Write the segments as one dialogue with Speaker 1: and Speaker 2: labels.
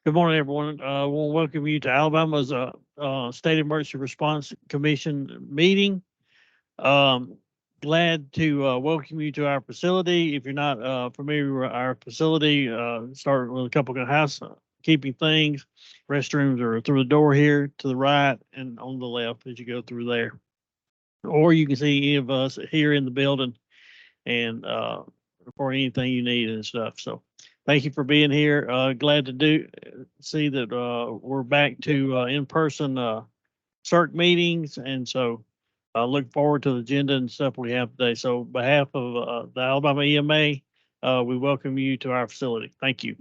Speaker 1: Good morning, everyone. I want to welcome you to Alabama's State Emergency Response Commission meeting. Glad to welcome you to our facility. If you're not familiar with our facility, start with a couple of housekeeping things. Restrooms are through the door here to the right and on the left as you go through there. Or you can see any of us here in the building and for anything you need and stuff. So thank you for being here. Glad to see that we're back to in-person CERC meetings. And so I look forward to the agenda and stuff we have today. So on behalf of the Alabama EMA, we welcome you to our facility. Thank you.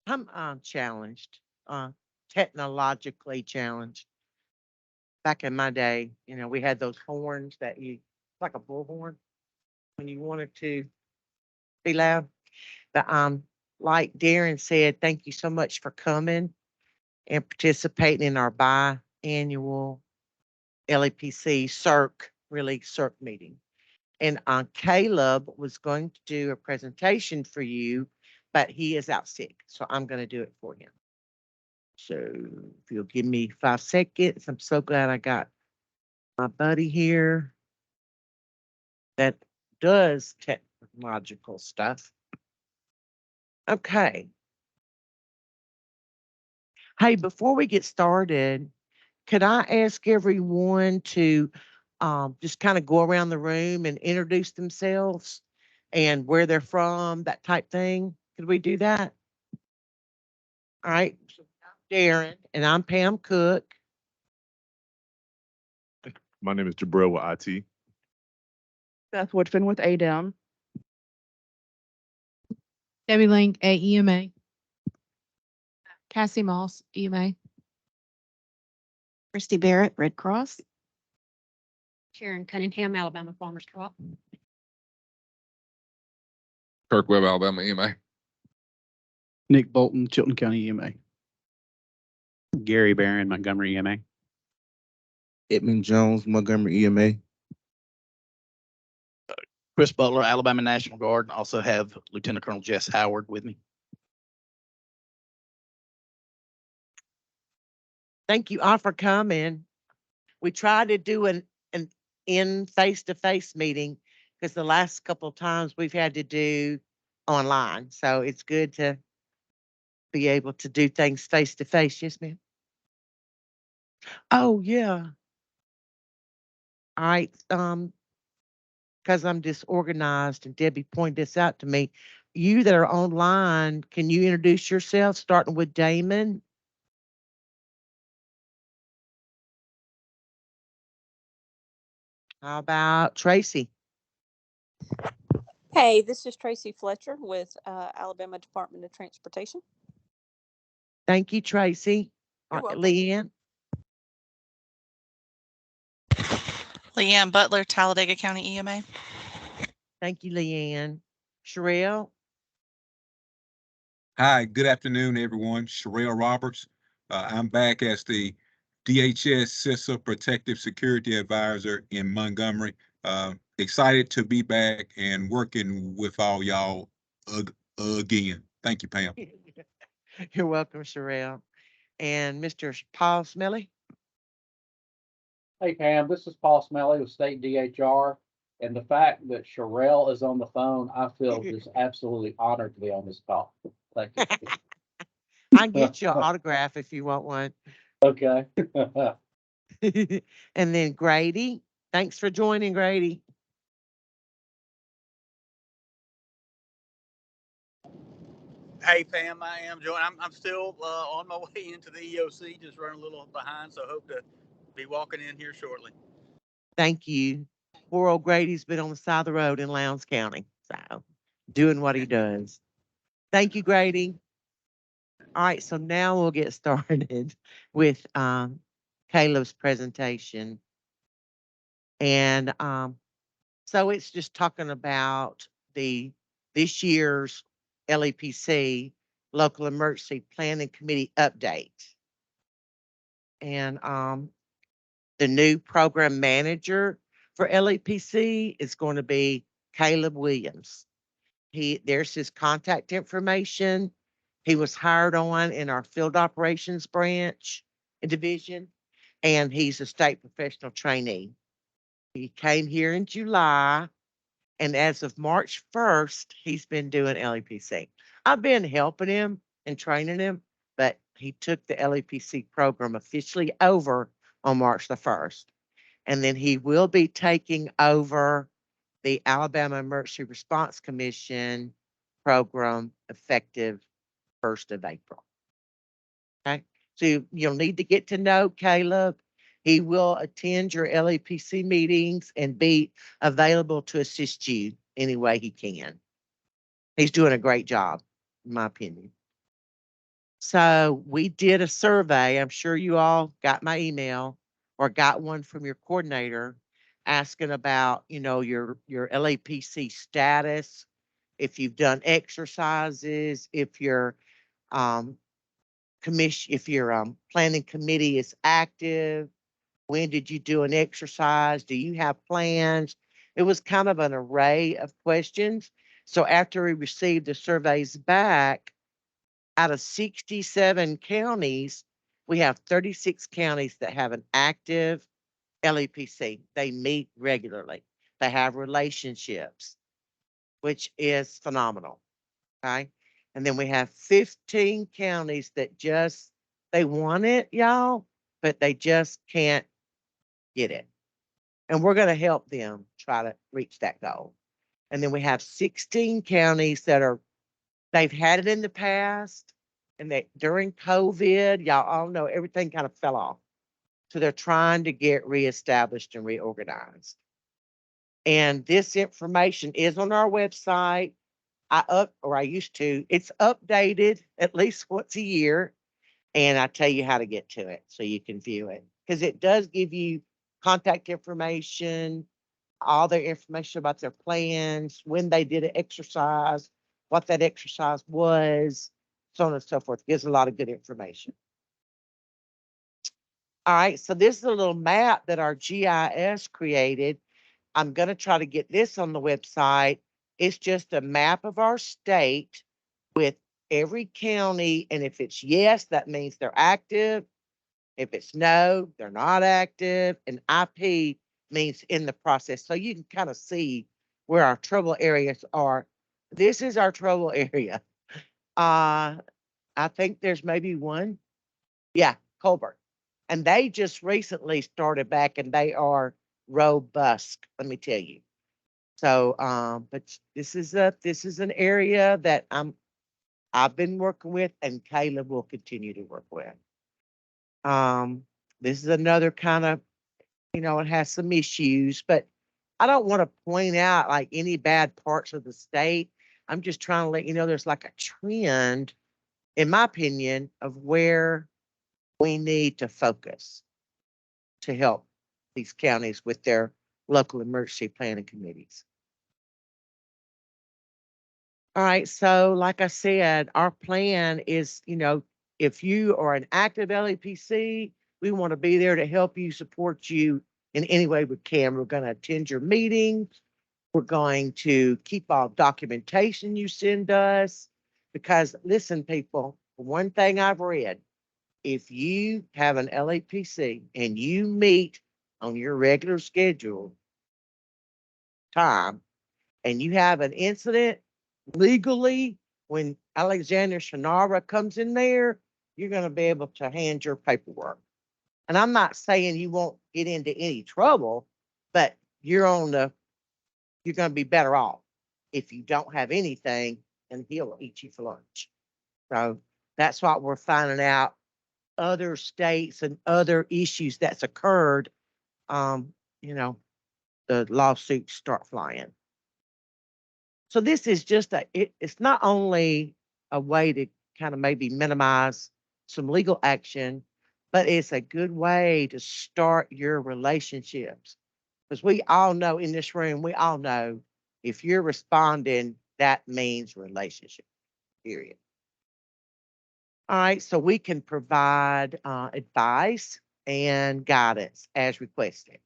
Speaker 2: I'm challenged, technologically challenged. Back in my day, we had those horns that like a bullhorn, when you wanted to be loud. But like Darren said, thank you so much for coming and participating in our biannual LEPC CERC meeting. And Caleb was going to do a presentation for you, but he is out sick, so I'm going to do it for him. So if you'll give me 5 seconds, I'm so glad I got my buddy here that does technological stuff. Okay. Hey, before we get started, could I ask everyone to just kind of go around the room and introduce themselves and where they're from, that type thing? Could we do that? All right. So I'm Darren, and I'm Pam Cook.
Speaker 3: My name is Jabril with IT.
Speaker 4: Beth Woodfin with ADEM.
Speaker 5: Debbie Link, AEMA. Cassie Moss, EMA.
Speaker 6: Christy Barrett, Red Cross.
Speaker 7: Sharon Cunningham, Alabama Farmers Co-op.
Speaker 8: Kirk Webb, Alabama EMA.
Speaker 9: Nick Bolton, Chilton County EMA. Gary Barron, Montgomery EMA.
Speaker 10: Edmund Jones, Montgomery EMA.
Speaker 11: Chris Butler, Alabama National Guard. Also have Lieutenant Colonel Jess Howard with me.
Speaker 2: Thank you all for coming. We tried to do an in face-to-face meeting because the last couple of times we've had to do online. So it's good to be able to do things face-to-face. Yes, ma'am. Oh, yeah. All right. Because I'm disorganized and Debbie pointed this out to me. You that are online, can you introduce yourself, starting with Damon? How about Tracy?
Speaker 12: Hey, this is Tracy Fletcher with Alabama Department of Transportation.
Speaker 2: Thank you, Tracy. Leanne?
Speaker 13: Leanne Butler, Talladega County EMA.
Speaker 2: Thank you, Leanne. Sherelle?
Speaker 14: Hi, good afternoon, everyone. Sherelle Roberts. I'm back as the DHS CISA Protective Security Advisor in Montgomery. Excited to be back and working with all y'all again. Thank you, Pam.
Speaker 2: You're welcome, Sherelle. And Mr. Paul Smelly?
Speaker 15: Hey, Pam, this is Paul Smelly with State DHR. And the fact that Sherelle is on the phone, I feel just absolutely honored to be on this call. Thank you.
Speaker 2: I can get you an autograph if you want one.
Speaker 15: Okay.
Speaker 2: And then Grady. Thanks for joining, Grady.
Speaker 11: Hey, Pam, I am joining. I'm still on my way into the EOC, just running a little behind, so I hope to be walking in here shortly.
Speaker 2: Thank you. Poor old Grady's been on the side of the road in Lowndes County, so doing what he does. Thank you, Grady. All right, so now we'll get started with Caleb's presentation. And so it's just talking about this year's LEPC, Local Emergency Planning Committee update. And the new program manager for LEPC is going to be Caleb Williams. There's his contact information. He was hired on in our field operations branch and division, and he's a state professional trainee. He came here in July, and as of March 1st, he's been doing LEPC. I've been helping him and training him, but he took the LEPC program officially over on March the 1st. And then he will be taking over the Alabama Emergency Response Commission program effective 1st of April. Okay, so you'll need to get to know Caleb. He will attend your LEPC meetings and be available to assist you any way he can. He's doing a great job, in my opinion. So we did a survey. I'm sure you all got my email or got one from your coordinator asking about, your LEPC status, if you've done exercises, if your planning committee is active, when did you do an exercise? Do you have plans? It was kind of an array of questions. So after we received the surveys back, out of 67 counties, we have 36 counties that have an active LEPC. They meet regularly. They have relationships, which is phenomenal. Okay. And then we have 15 counties that they want it, y'all, but they just can't get it. And we're going to help them try to reach that goal. And then we have 16 counties that they've had it in the past, and that during COVID, y'all all know everything kind of fell off. So they're trying to get reestablished and reorganized. And this information is on our website. I used to, it's updated at least once a year. And I tell you how to get to it so you can view it, because it does give you contact information, all their information about their plans, when they did an exercise, what that exercise was, so on and so forth. It gives a lot of good information. All right, so this is a little map that our GIS created. I'm going to try to get this on the website. It's just a map of our state with every county. And if it's yes, that means they're active. If it's no, they're not active. And IP means in the process. So you can kind of see where our trouble areas are. This is our trouble area. I think there's maybe one. Yeah, Colbert. And they just recently started back, and they are robust, let me tell you. So, but this is an area that I've been working with, and Caleb will continue to work with. This is another kind of, it has some issues, but I don't want to point out like any bad parts of the state. I'm just trying to let you know there's like a trend, in my opinion, of where we need to focus to help these counties with their local emergency planning committees. All right, so like I said, our plan is, if you are an active LEPC, we want to be there to help you, support you in any way we can. We're going to attend your meetings. We're going to keep all documentation you send us, because listen, people, one thing I've read, if you have an LEPC and you meet on your regular schedule time and you have an incident legally, when Alexander Shanara comes in there, you're going to be able to hand your paperwork. And I'm not saying you won't get into any trouble, but you're going to be better off if you don't have anything, and he'll eat you for lunch. So that's what we're finding out. Other states and other issues that's occurred, the lawsuits start flying. So this is just it's not only a way to kind of maybe minimize some legal action, but it's a good way to start your relationships. Because we all know in this room, we all know if you're responding, that means relationship, period. All right, so we can provide advice and guidance as requested.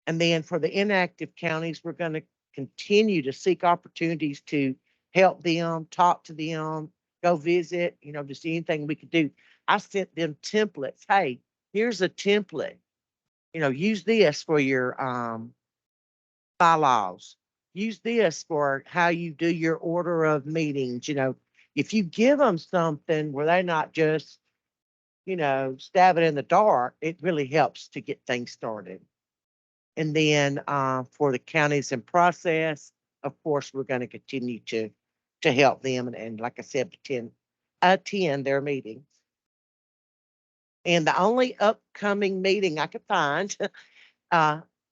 Speaker 2: And then for the inactive counties, we're going to continue to seek opportunities to help them, talk to them, go visit, just anything we could do. I sent them templates. Hey, here's a template. Use this for your bylaws. Use this for how you do your order of meetings. If you give them something where they're not just, stabbing in the dark, it really helps to get things started. And then for the counties in process, of course, we're going to continue to help them and like I said, attend their meetings. And the only upcoming meeting I could find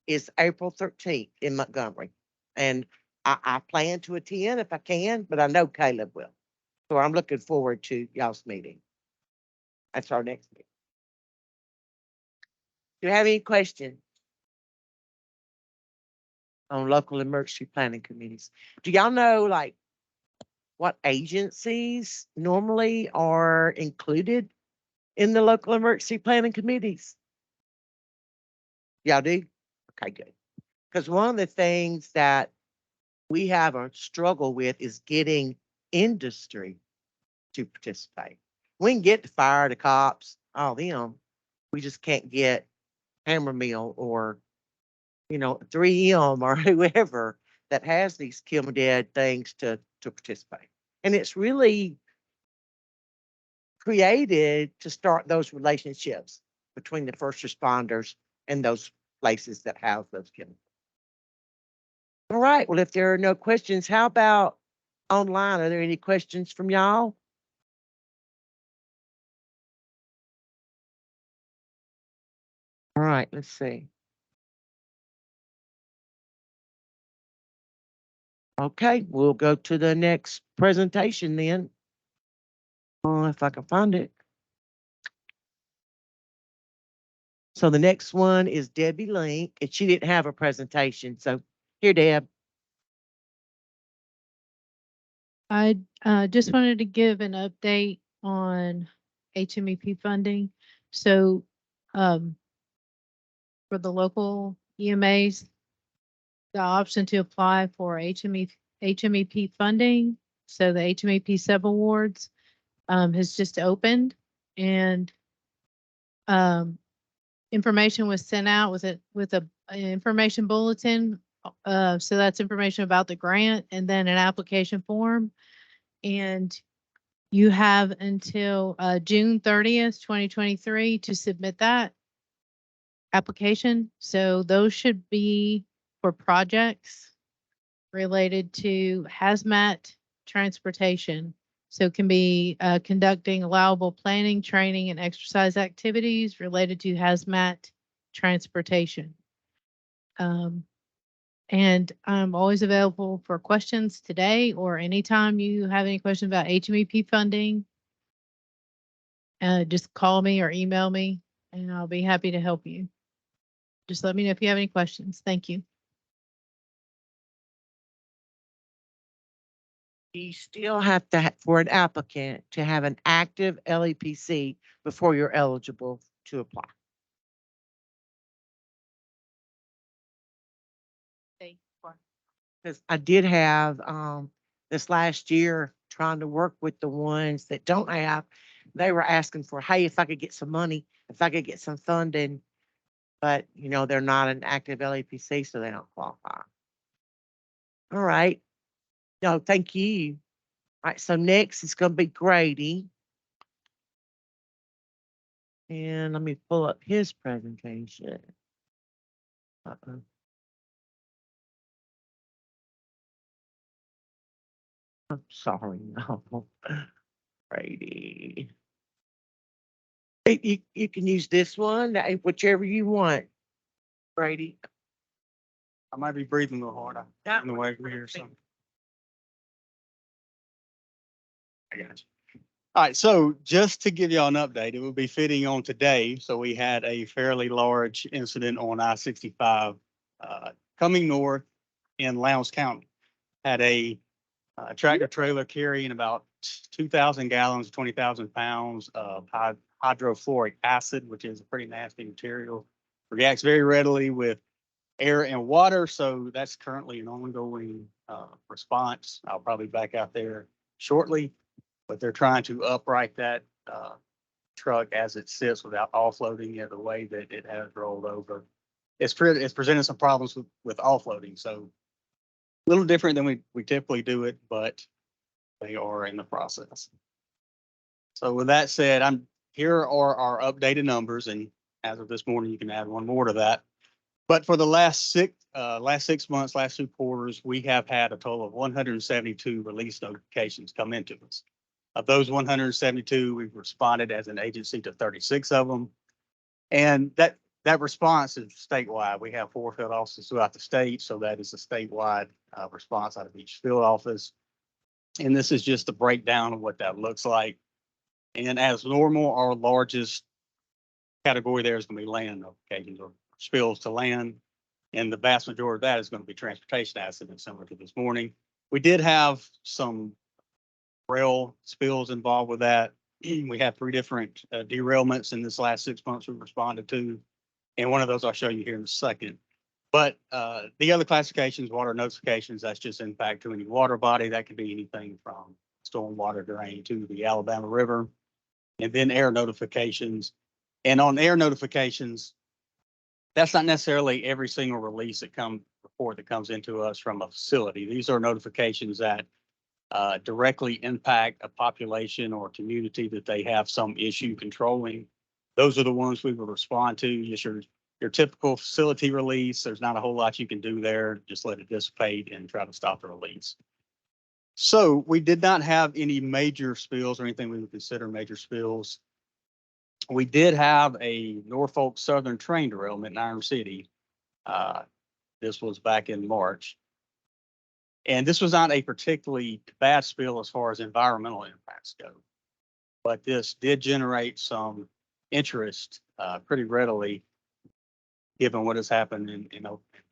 Speaker 2: is April 13th in Montgomery. And I plan to attend if I can, but I know Caleb will. So I'm looking forward to y'all's meeting. That's our next meeting. Do you have any questions on local emergency planning committees? Do y'all know like what agencies normally are included in the local emergency planning committees? Y'all do? Okay, good. Because one of the things that we have a struggle with is getting industry to participate. We can get the fire, the cops, all them. We just can't get Hammer Mill or, 3M or whoever that has these kill 'em dead things to participate. And it's really created to start those relationships between the first responders and those places that house those chemicals. All right. Well, if there are no questions, how about online? Are there any questions from y'all? All right. Let's see. Okay. We'll go to the next presentation then. If I can find it. So the next one is Debbie Link, and she didn't have a presentation. So here, Deb.
Speaker 5: I just wanted to give an update on HMEP funding. So for the local EMAs, the option to apply for HMEP funding, so the HMEP sub awards has just opened, and information was sent out with an information bulletin. So that's information about the grant and then an application form. And you have until June 30th, 2023 to submit that application. So those should be for projects related to hazmat transportation. So it can be conducting allowable planning, training, and exercise activities related to hazmat transportation. And I'm always available for questions today or anytime you have any questions about HMEP funding. Just call me or email me and I'll be happy to help you. Just let me know if you have any questions. Thank you.
Speaker 2: You still have to, for an applicant to have an active LEPC before you're eligible to apply. Because I did have this last year trying to work with the ones that don't have, they were asking for, hey, if I could get some money, if I could get some funding, but they're not an active LEPC, so they don't qualify. All right. No, thank you. All right, so next is going to be Grady. And let me pull up his presentation. I'm sorry, no. Grady. You can use this one, whichever you want, Grady.
Speaker 6: I might be breathing a little hard.
Speaker 2: Yeah.
Speaker 6: In the way over here or something. I got you. All right, so just to give y'all an update, it would be fitting on today. So we had a fairly large incident on I-65 coming north in Lowndes County. Had a tractor trailer carrying about 2,000 gallons, 20,000 pounds of hydrofluoric acid, which is a pretty nasty material. Reacts very readily with air and water, so that's currently an ongoing response. I'll probably back out there shortly, but they're trying to upright that truck as it sits without offloading it the way that it has rolled over. It's presenting some problems with offloading, so a little different than we typically do it, but they are in the process. So with that said, here are our updated numbers, and as of this morning, you can add one more to that. But for the last 6 months, last 2 quarters, we have had a total of 172 release notifications come into us. Of those 172, we've responded as an agency to 36 of them. And that response is statewide. We have 4 field offices throughout the state, so that is a statewide response out of each field office. And this is just a breakdown of what that looks like. And as normal, our largest category there is going to be land notifications or spills to land. And the vast majority of that is going to be transportation accidents, similar to this morning. We did have some rail spills involved with that. We have 3 different derailments in this last 6 months we've responded to. And one of those I'll show you here in a second. But the other classifications, water notifications, that's just impact to any water body. That could be anything from stormwater drain to the Alabama River. And then air notifications. And on air notifications, that's not necessarily every single release report that comes into us from a facility. These are notifications that directly impact a population or community that they have some issue controlling. Those are the ones we will respond to. Just your typical facility release. There's not a whole lot you can do there. Just let it dissipate and try to stop the release. So we did not have any major spills or anything we would consider major spills. We did have a Norfolk Southern train derailment in Iron City. This was back in March. And this was not a particularly bad spill as far as environmental impacts go. But this did generate some interest pretty readily, given what has happened in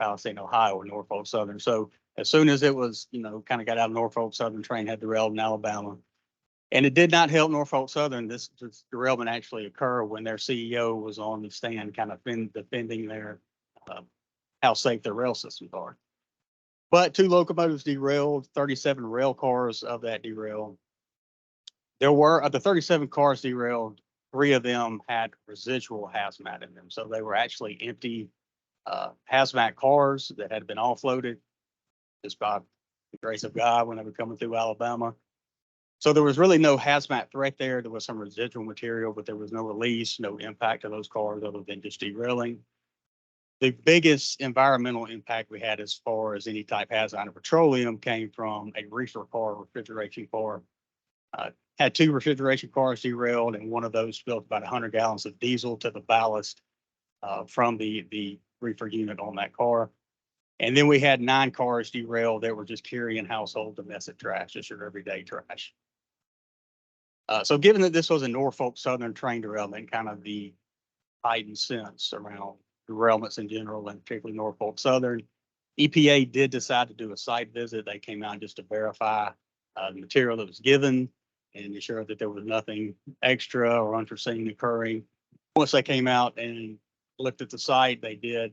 Speaker 6: Palisade, Ohio, and Norfolk Southern. So as soon as it was, kind of got out of Norfolk Southern, train had derailed in Alabama. And it did not help Norfolk Southern. This derailment actually occurred when their CEO was on the stand, kind of defending their how safe their rail systems are. But 2 locomotives derailed, 37 rail cars of that derailed. There were, of the 37 cars derailed, 3 of them had residual hazmat in them. So they were actually empty hazmat cars that had been offloaded just by the grace of God when they were coming through Alabama. So there was really no hazmat threat there. There was some residual material, but there was no release, no impact to those cars other than just derailing. The biggest environmental impact we had as far as any type hazmat of petroleum came from a reefer car, refrigeration car. Had 2 refrigeration cars derailed, and one of those spilled about 100 gallons of diesel to the ballast from the reefer unit on that car. And then we had 9 cars derailed that were just carrying household domestic trash, just your everyday trash. So given that this was a Norfolk Southern train derailment, kind of the heightened sense around derailments in general, and particularly Norfolk Southern, EPA did decide to do a site visit. They came out just to verify the material that was given and ensure that there was nothing extra or unforeseen occurring. Once they came out and looked at the site, they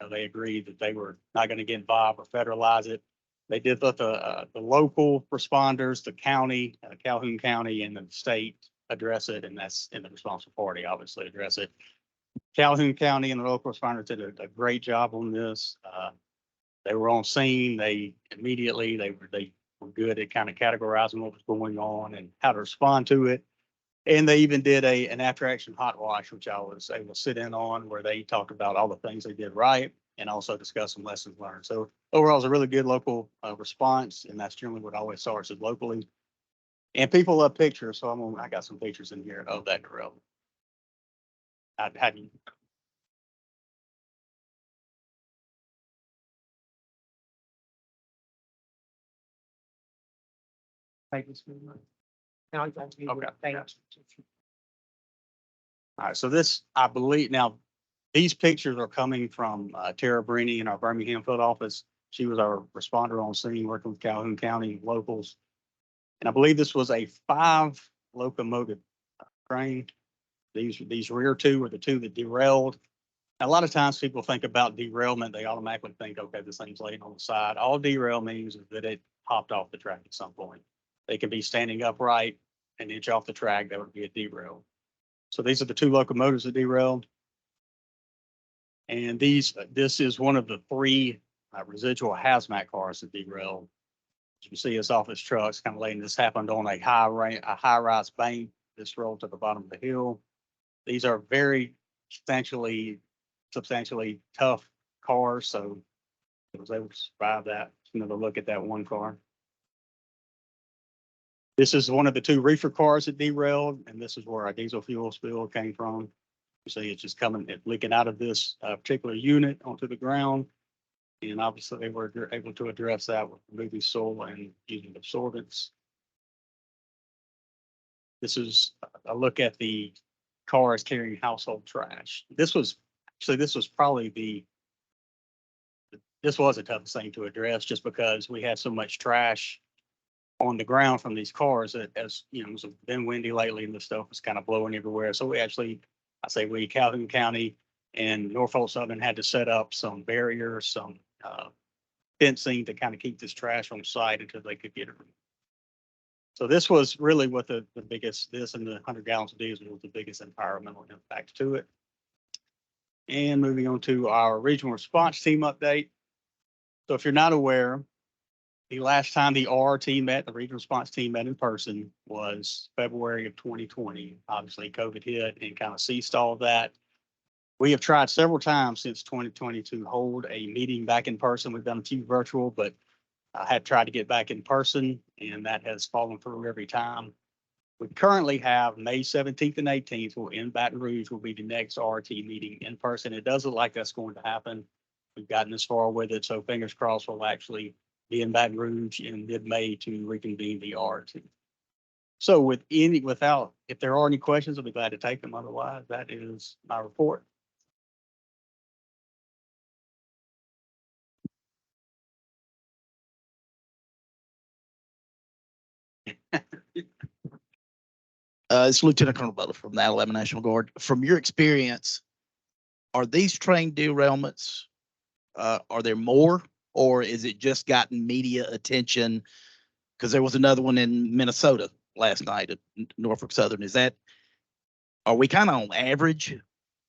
Speaker 6: agreed that they were not going to get involved or federalize it. They did let the local responders, the county, Calhoun County, and the state address it, and that's in the responsible party, obviously, address it. Calhoun County and the local responders did a great job on this. They were on scene. They were good at kind of categorizing what was going on and how to respond to it. And they even did an after action hot wash, which I was able to sit in on, where they talked about all the things they did right and also discuss some lessons learned. So overall, it's a really good local response, and that's generally what always starts is locally. And people love pictures, so I got some pictures in here of that derailment. How do you? Take this video.
Speaker 2: Now you got to do
Speaker 6: Okay,
Speaker 2: the thing.
Speaker 6: gotcha. All right, so this, I believe, now, these pictures are coming from Tara Brini in our Birmingham field office. She was our responder on scene, working with Calhoun County locals. And I believe this was a 5 locomotive train. These rear two were the two that derailed. A lot of times people think about derailment, they automatically think, okay, this thing's laying on the side. All derail means is that it hopped off the track at some point. They could be standing upright an inch off the track, that would be a derail. So these are the 2 locomotives that derailed. And this is one of the 3 residual hazmat cars that derailed. As you see, it's off its trucks, kind of laying. This happened on a high-rise bank. This rolled to the bottom of the hill. These are very substantially tough cars, so it was able to survive that. Another look at that one car. This is one of the 2 reefer cars that derailed, and this is where our diesel fuel spill came from. You see, it's just leaking out of this particular unit onto the ground. And obviously they were able to address that with removing soil and using absorbents. This is a look at the cars carrying household trash. This was probably this was the toughest thing to address, just because we had so much trash on the ground from these cars that, as you know, it's been windy lately and the stuff was kind of blowing everywhere. So we, Calhoun County and Norfolk Southern, had to set up some barriers, some fencing to kind of keep this trash on site until they could get it removed. So this was really what the biggest, this and the 100 gallons of diesel was the biggest environmental impact to it. And moving on to our regional response team update. So if you're not aware, the last time the RRT met, the regional response team met in person, was February of 2020. Obviously, COVID hit and kind of ceased all of that. We have tried several times since 2020 to hold a meeting back in person. We've done a few virtual, but I had tried to get back in person, and that has fallen through every time. We currently have May 17th and 18th in Baton Rouge will be the next RRT meeting in person. It doesn't look like that's going to happen. We've gotten this far with it, so fingers crossed we'll actually be in Baton Rouge in mid-May to reconvene the RRT. So if there are any questions, I'll be glad to take them. Otherwise, that is my report.
Speaker 16: It's Lieutenant Colonel Butler from the Alabama National Guard. From your experience, are these train derailments, are there more, or is it just gotten media attention? Because there was another one in Minnesota last night at Norfolk Southern. Are we kind of on average,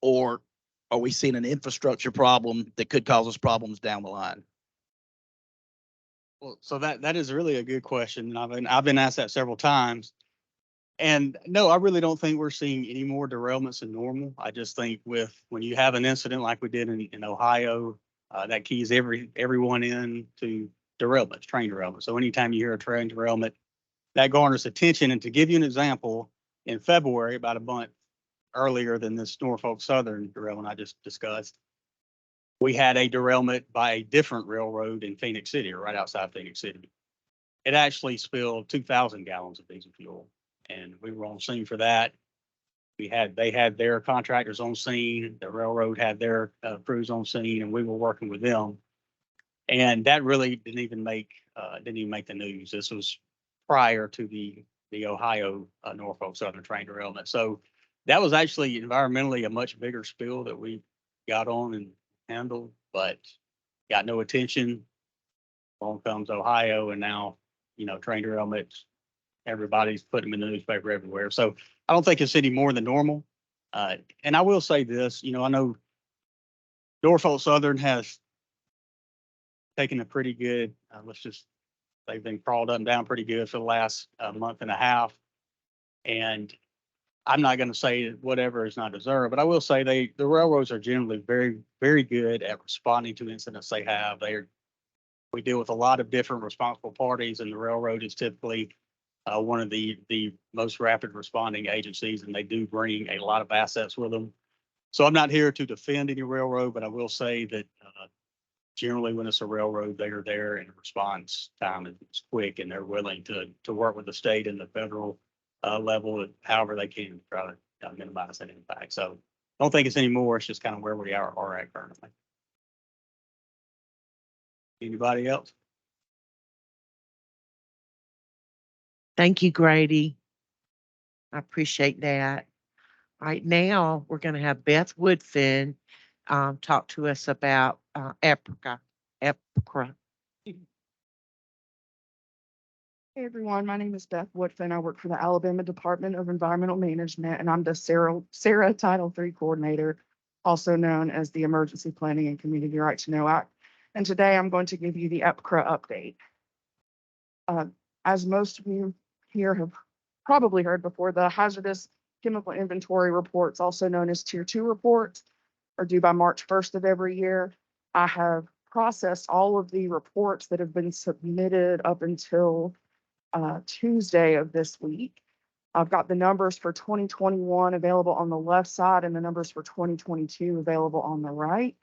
Speaker 16: or are we seeing an infrastructure problem that could cause us problems down the line?
Speaker 6: Well, so that is really a good question. And I've been asked that several times. And no, I really don't think we're seeing any more derailments than normal. I just think when you have an incident like we did in Ohio, that keys everyone in to derailments, train derailment. So anytime you hear a train derailment, that garners attention. And to give you an example, in February, about a month earlier than this Norfolk Southern derailment I just discussed, we had a derailment by a different railroad in Phoenix City, or right outside Phoenix City. It actually spilled 2,000 gallons of diesel fuel, and we were on scene for that. They had their contractors on scene, the railroad had their crews on scene, and we were working with them. And that really didn't even make the news. This was prior to the Ohio Norfolk Southern train derailment. So that was actually environmentally a much bigger spill that we got on and handled, but got no attention. Along comes Ohio, and now, train derailments, everybody's putting them in the newspaper everywhere. So I don't think it's any more than normal. And I will say this, I know Norfolk Southern has taken a pretty good, they've been crawled up and down pretty good for the last month and a half. And I'm not going to say whatever is not deserved, but I will say the railroads are generally very, very good at responding to incidents they have. We deal with a lot of different responsible parties, and the railroad is typically one of the most rapid responding agencies, and they do bring a lot of assets with them. So I'm not here to defend any railroad, but I will say that generally when it's a railroad, they are there, and the response time is quick, and they're willing to work with the state and the federal level, however they can try to minimize that impact. So don't think it's any more. It's just kind of where we are at currently. Anybody else?
Speaker 2: Thank you, Grady. I appreciate that. Right now, we're going to have Beth Woodfin talk to us about EPCRA.
Speaker 4: Hey everyone, my name is Beth Woodfin. I work for the Alabama Department of Environmental Management, and I'm the SARA Title III Coordinator, also known as the Emergency Planning and Community Right to Know Act. And today I'm going to give you the EPCRA update. As most of you here have probably heard before, the hazardous chemical inventory reports, also known as Tier 2 reports, are due by March 1st of every year. I have processed all of the reports that have been submitted up until Tuesday of this week. I've got the numbers for 2021 available on the left side and the numbers for 2022 available on the right.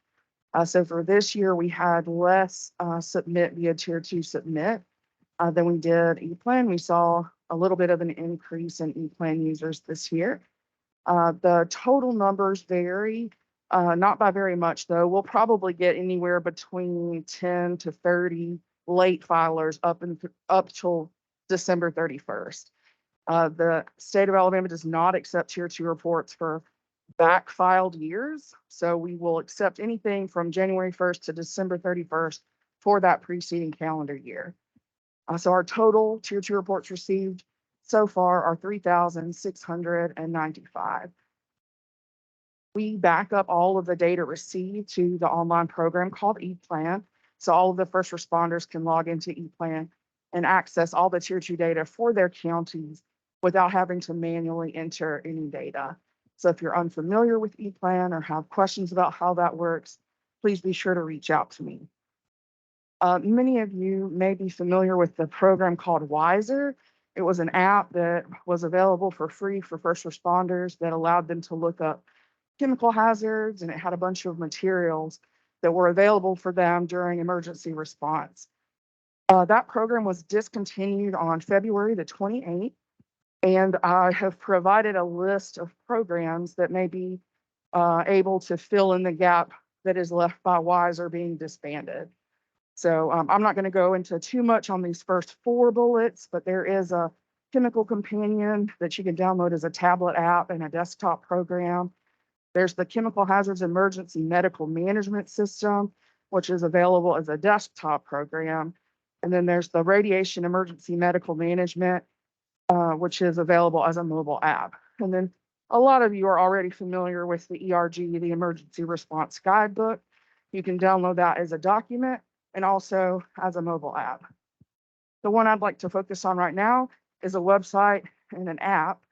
Speaker 4: So for this year, we had less submit via Tier 2 submit than we did E-Plan. We saw a little bit of an increase in E-Plan users this year. The total numbers vary, not by very much though. We'll probably get anywhere between 10 to 30 late filers up till December 31st. The state of Alabama does not accept Tier 2 reports for back filed years. So we will accept anything from January 1st to December 31st for that preceding calendar year. So our total Tier 2 reports received so far are 3,695. We back up all of the data received to the online program called E-Plan. So all of the first responders can log into E-Plan and access all the Tier 2 data for their counties without having to manually enter any data. So if you're unfamiliar with E-Plan or have questions about how that works, please be sure to reach out to me. Many of you may be familiar with the program called Wiser. It was an app that was available for free for first responders that allowed them to look up chemical hazards, and it had a bunch of materials that were available for them during emergency response. That program was discontinued on February the 28th, and I have provided a list of programs that may be able to fill in the gap that is left by Wiser being disbanded. So I'm not going to go into too much on these first 4 bullets, but there is a chemical companion that you can download as a tablet app and a desktop program. There's the Chemical Hazards Emergency Medical Management System, which is available as a desktop program. And then there's the Radiation Emergency Medical Management, which is available as a mobile app. And then a lot of you are already familiar with the ERG, the Emergency Response Guidebook. You can download that as a document and also as a mobile app. The one I'd like to focus on right now is a website and an app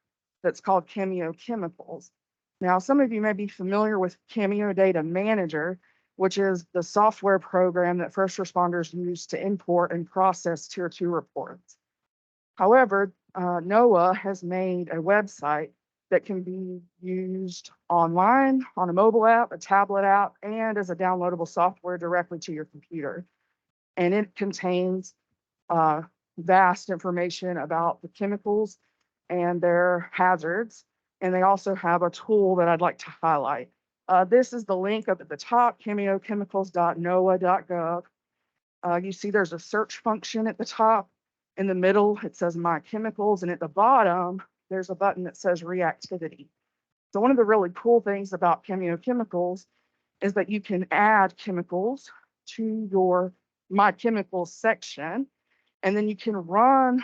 Speaker 4: that's called Cameo Chemicals. Now, some of you may be familiar with Cameo Data Manager, which is the software program that first responders use to import and process Tier 2 reports. However, NOAA has made a website that can be used online, on a mobile app, a tablet app, and as a downloadable software directly to your computer. And it contains vast information about the chemicals and their hazards. And they also have a tool that I'd like to highlight. This is the link up at the top, cameochemicals.noaa.gov. You see there's a search function at the top. In the middle, it says My Chemicals, and at the bottom, there's a button that says Reactivity. So one of the really cool things about Cameo Chemicals is that you can add chemicals to your My Chemicals section, and then you can run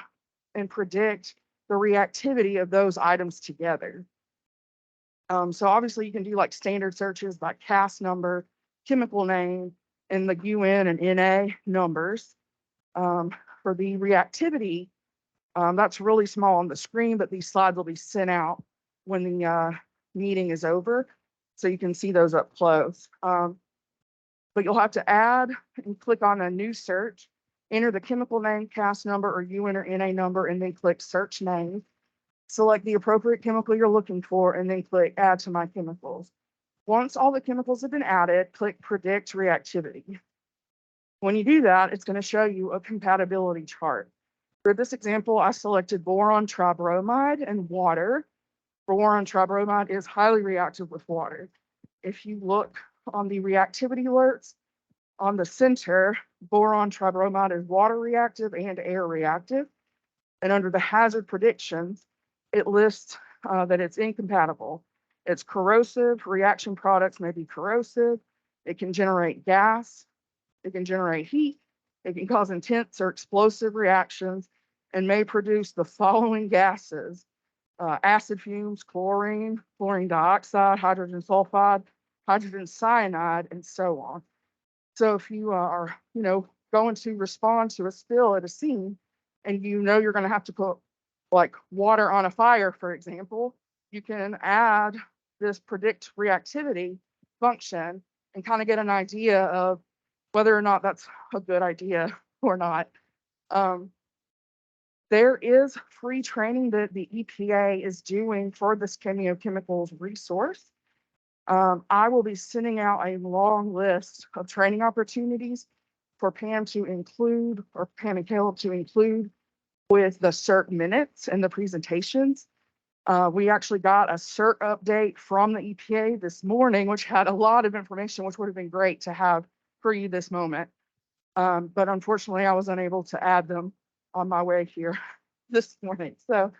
Speaker 4: and predict the reactivity of those items together. So obviously you can do like standard searches by CAS number, chemical name, and the UN and NA numbers. For the reactivity, that's really small on the screen, but these slides will be sent out when the meeting is over, so you can see those up close. But you'll have to add and click on a new search, enter the chemical name, CAS number, or UN or NA number, and then click Search Name. Select the appropriate chemical you're looking for, and then click Add to My Chemicals. Once all the chemicals have been added, click Predict Reactivity. When you do that, it's going to show you a compatibility chart. For this example, I selected boron tribromide and water. Boron tribromide is highly reactive with water. If you look on the reactivity alerts, on the center, boron tribromide is water reactive and air reactive. And under the hazard predictions, it lists that it's incompatible. It's corrosive, reaction products may be corrosive, it can generate gas, it can generate heat, it can cause intense or explosive reactions, and may produce the following gases: acid fumes, chlorine, chlorine dioxide, hydrogen sulfide, hydrogen cyanide, and so on. So if you are, going to respond to a spill at a scene, and you're going to have to put like water on a fire, for example, you can add this predict reactivity function and kind of get an idea of whether or not that's a good idea or not. There is free training that the EPA is doing for this chemicals resource. I will be sending out a long list of training opportunities for Pam to include, or Pam and Caleb to include, with the CERT minutes and the presentations. We actually got a CERT update from the EPA this morning, which had a lot of information, which would have been great to have for you this moment. But unfortunately, I was unable to add them on my way here this morning. So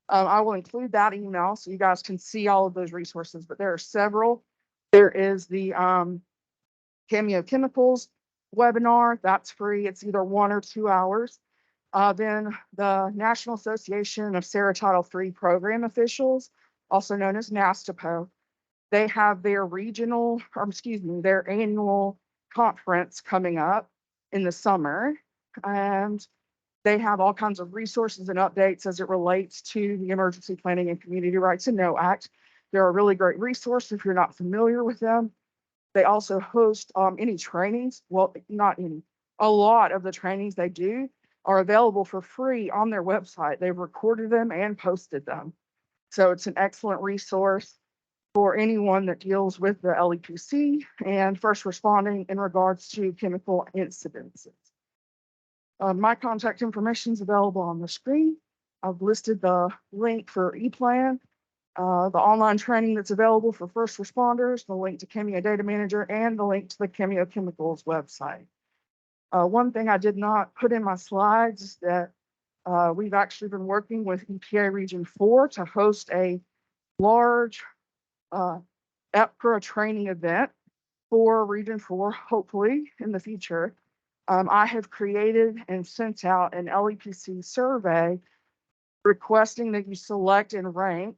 Speaker 4: I will include that email so you guys can see all of those resources, but there are several. There is the chemicals webinar, that's free. It's either 1 or 2 hours. Then the National Association of SARA Title III Program Officials, also known as NASTPO, they have their their annual conference coming up in the summer. And they have all kinds of resources and updates as it relates to the Emergency Planning and Community Rights and No Act. They're a really great resource if you're not familiar with them. They also host any trainings. Well, not any. A lot of the trainings they do are available for free on their website. They've recorded them and posted them. So it's an excellent resource for anyone that deals with the LEPC and first responding in regards to chemical incidences. My contact information is available on the screen. I've listed the link for ePlan, the online training that's available for first responders, the link to Chemio Data Manager, and the link to the Chemio Chemicals website. One thing I did not put in my slides is that we've actually been working with EPA Region 4 to host a large EPCRA training event for Region 4, hopefully in the future. I have created and sent out an LEPC survey requesting that you select and rank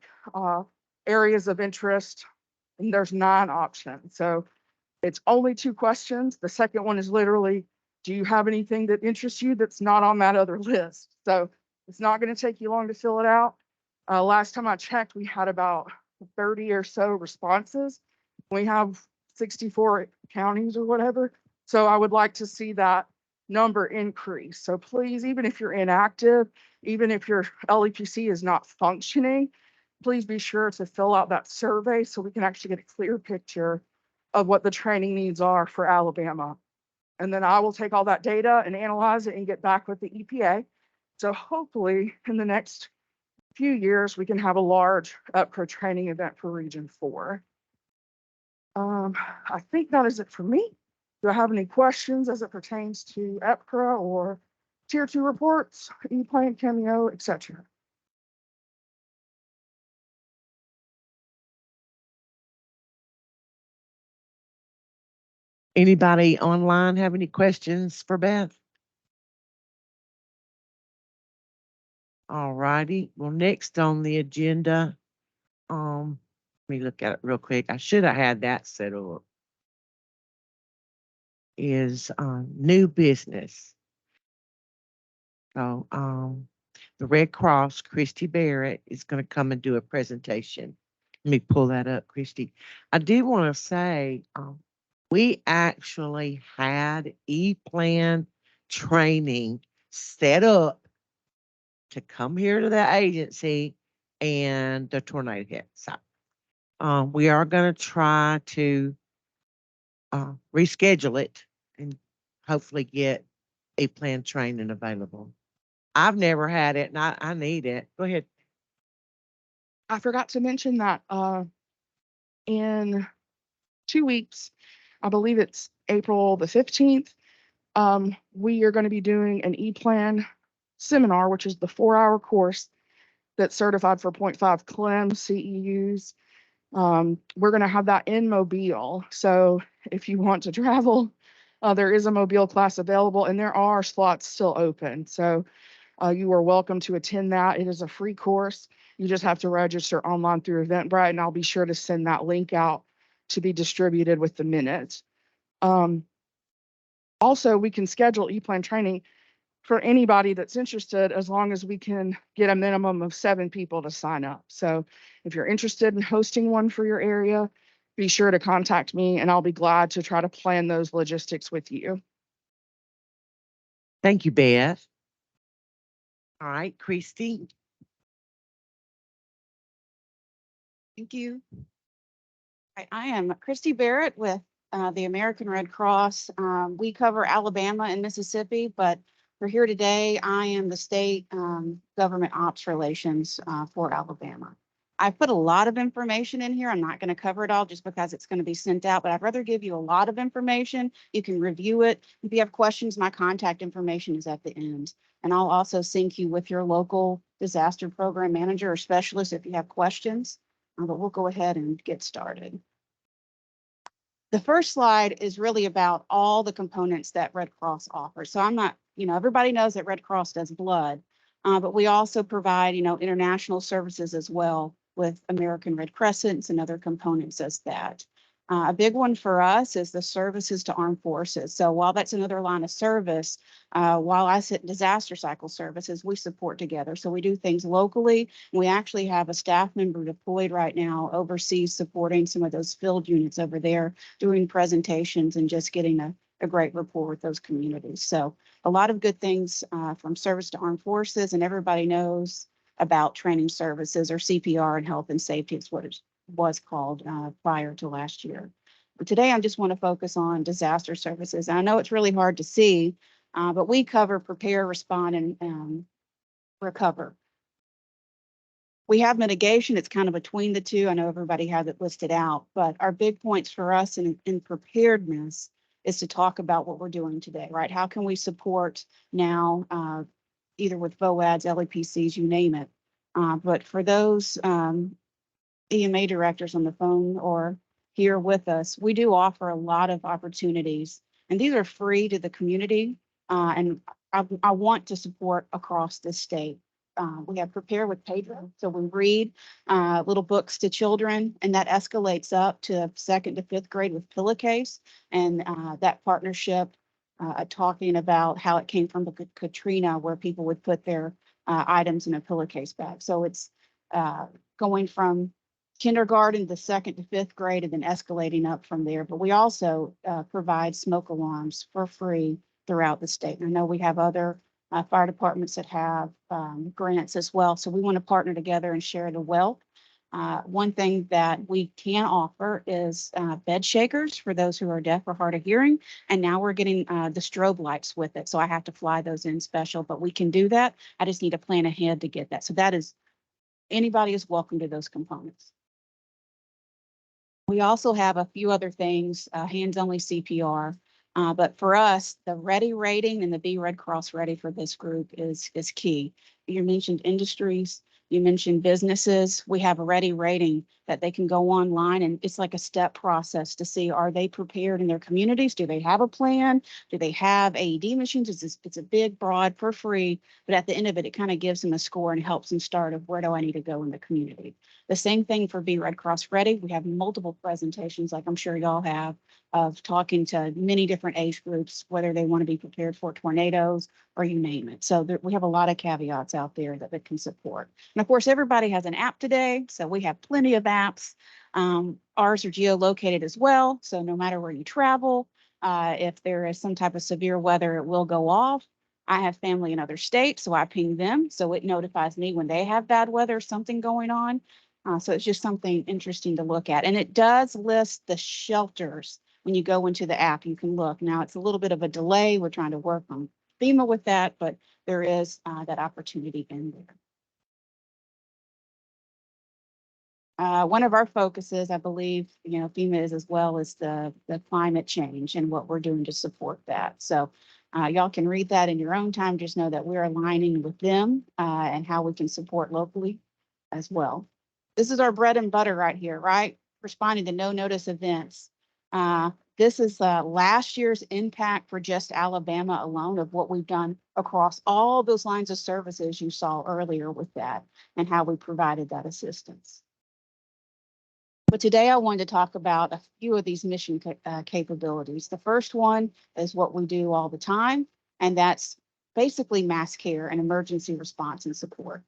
Speaker 4: areas of interest, and there's 9 options. So it's only 2 questions. The second one is literally, do you have anything that interests you that's not on that other list? So it's not going to take you long to fill it out. Last time I checked, we had about 30 or so responses. We have 64 counties or whatever. So I would like to see that number increase. So please, even if you're inactive, even if your LEPC is not functioning, please be sure to fill out that survey so we can actually get a clear picture of what the training needs are for Alabama. And then I will take all that data and analyze it and get back with the EPA. So hopefully in the next few years, we can have a large EPCRA training event for Region 4. I think that is it for me. Do I have any questions as it pertains to EPCRA or Tier 2 reports, ePlan, Chemio, etc.?
Speaker 2: Anybody online have any questions for Beth? All righty. Well, next on the agenda, let me look at it real quick. I should have had that set up. Is new business. So the Red Cross, Christy Barrett, is going to come and do a presentation. Let me pull that up, Christy. I do want to say we actually had ePlan training set up to come here to the agency, and the tornado hit. So we are going to try to reschedule it and hopefully get ePlan training available. I've never had it and I need it. Go ahead.
Speaker 4: I forgot to mention that in 2 weeks, I believe it's April the 15th, we are going to be doing an E-Plan seminar, which is the 4-hour course that's certified for 0.5 CLEM CEUs. We're going to have that in Mobile. So if you want to travel, there is a Mobile class available and there are slots still open. So you are welcome to attend that. It is a free course. You just have to register online through Eventbrite, and I'll be sure to send that link out to be distributed with the minutes. Also, we can schedule E-Plan training for anybody that's interested, as long as we can get a minimum of 7 people to sign up. So if you're interested in hosting one for your area, be sure to contact me and I'll be glad to try to plan those logistics with you.
Speaker 2: Thank you, Beth. All right, Christy.
Speaker 17: Thank you. I am Christy Barrett with the American Red Cross. We cover Alabama and Mississippi, but for here today, I am the state government ops relations for Alabama. I've put a lot of information in here. I'm not going to cover it all just because it's going to be sent out, but I'd rather give you a lot of information. You can review it. If you have questions, my contact information is at the end. And I'll also sync you with your local disaster program manager or specialist if you have questions. But we'll go ahead and get started. The first slide is really about all the components that Red Cross offers. So I'm not, everybody knows that Red Cross does blood, but we also provide, international services as well with American Red Crescents and other components as that. A big one for us is the services to armed forces. So while that's another line of service, while I sit in disaster cycle services, we support together. So we do things locally. We actually have a staff member deployed right now overseas supporting some of those field units over there, doing presentations and just getting a great rapport with those communities. So a lot of good things from service to armed forces, and everybody knows about training services, or CPR and health and safety is what it was called prior to last year. But today I just want to focus on disaster services. I know it's really hard to see, but we cover prepare, respond, and recover. We have mitigation. It's kind of between the two. I know everybody has it listed out, but our big points for us in preparedness is to talk about what we're doing today, right? How can we support now, either with VOADs, LEPCs, you name it. But for those EMA directors on the phone or here with us, we do offer a lot of opportunities, and these are free to the community. And I want to support across the state. We have Prepare with Pedro. So we read little books to children, and that escalates up to 2nd to 5th grade with Pillowcase. And that partnership talking about how it came from Katrina, where people would put their items in a pillowcase bag. So it's going from kindergarten to 2nd to 5th grade and then escalating up from there. But we also provide smoke alarms for free throughout the state. And I know we have other fire departments that have grants as well. So we want to partner together and share the wealth. One thing that we can offer is bed shakers for those who are deaf or hard of hearing. And now we're getting the strobe lights with it. So I have to fly those in special, but we can do that. I just need to plan ahead to get that. So that is, anybody is welcome to those components. We also have a few other things, hands-only CPR. But for us, the ready rating and the Be Red Cross ready for this group is key. You mentioned industries, you mentioned businesses. We have a ready rating that they can go online, and it's like a step process to see, are they prepared in their communities? Do they have a plan? Do they have AED machines? It's a big, broad, for free, but at the end of it, it kind of gives them a score and helps them start of where do I need to go in the community. The same thing for Be Red Cross Ready. We have multiple presentations, like I'm sure y'all have, of talking to many different age groups, whether they want to be prepared for tornadoes or you name it. So we have a lot of caveats out there that they can support. And of course, everybody has an app today, so we have plenty of apps. Ours are geolocated as well, so no matter where you travel, if there is some type of severe weather, it will go off. I have family in other states, so I ping them, so it notifies me when they have bad weather, something going on. So it's just something interesting to look at. And it does list the shelters. When you go into the app, you can look. Now, it's a little bit of a delay. We're trying to work on FEMA with that, but there is that opportunity in there. One of our focuses, I believe, FEMA is as well as the climate change and what we're doing to support that. So y'all can read that in your own time. Just know that we're aligning with them and how we can support locally as well. This is our bread and butter right here, right? Responding to no notice events. This is last year's impact for just Alabama alone of what we've done across all those lines of services you saw earlier with that and how we provided that assistance. But today I wanted to talk about a few of these mission capabilities. The first one is what we do all the time, and that's basically mass care and emergency response and support.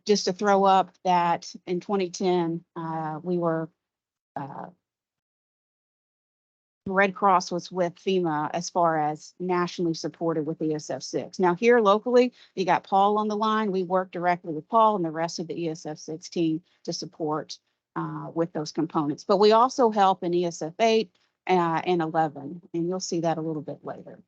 Speaker 17: Just to throw up that in 2010, we were Red Cross was with FEMA as far as nationally supported with ESF 6. Now here locally, you got Paul on the line. We work directly with Paul and the rest of the ESF 6 team to support with those components. But we also help in ESF 8 and 11, and you'll see that a little bit later.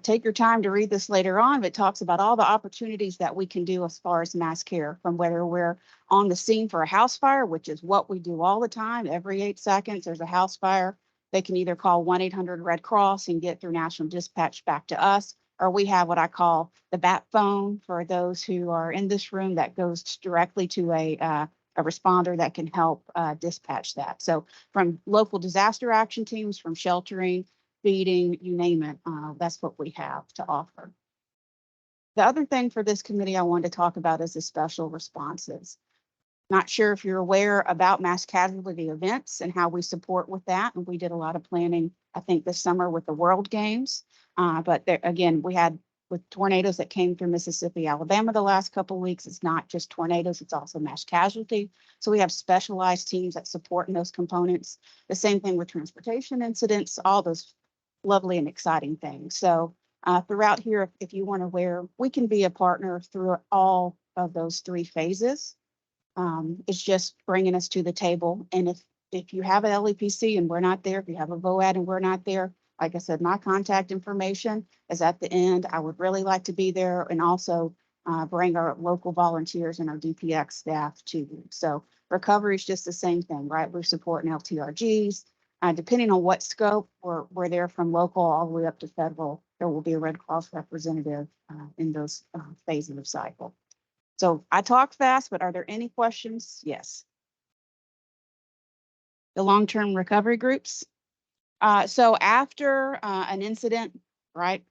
Speaker 17: Take your time to read this later on, but it talks about all the opportunities that we can do as far as mass care, from whether we're on the scene for a house fire, which is what we do all the time. Every 8 seconds, there's a house fire. They can either call 1-800-RED Cross and get through national dispatch back to us, or we have what I call the BAT phone for those who are in this room that goes directly to a responder that can help dispatch that. So from local disaster action teams, from sheltering, feeding, you name it, that's what we have to offer. The other thing for this committee I wanted to talk about is the special responses. Not sure if you're aware about mass casualty events and how we support with that. And we did a lot of planning, I think, this summer with the World Games. But there, again, we had with tornadoes that came through Mississippi, Alabama the last couple of weeks. It's not just tornadoes, it's also mass casualty. So we have specialized teams that support in those components. The same thing with transportation incidents, all those lovely and exciting things. So throughout here, if you want to wear, we can be a partner through all of those 3 phases. It's just bringing us to the table. And if you have an LEPC and we're not there, if you have a VOAD and we're not there, like I said, my contact information is at the end. I would really like to be there and also bring our local volunteers and our DPX staff to you. So recovery is just the same thing, right? We're supporting LTRGs. Depending on what scope, we're there from local all the way up to federal. There will be a Red Cross representative in those phases of cycle. So I talk fast, but are there any questions? Yes. The long-term recovery groups. So after an incident, right,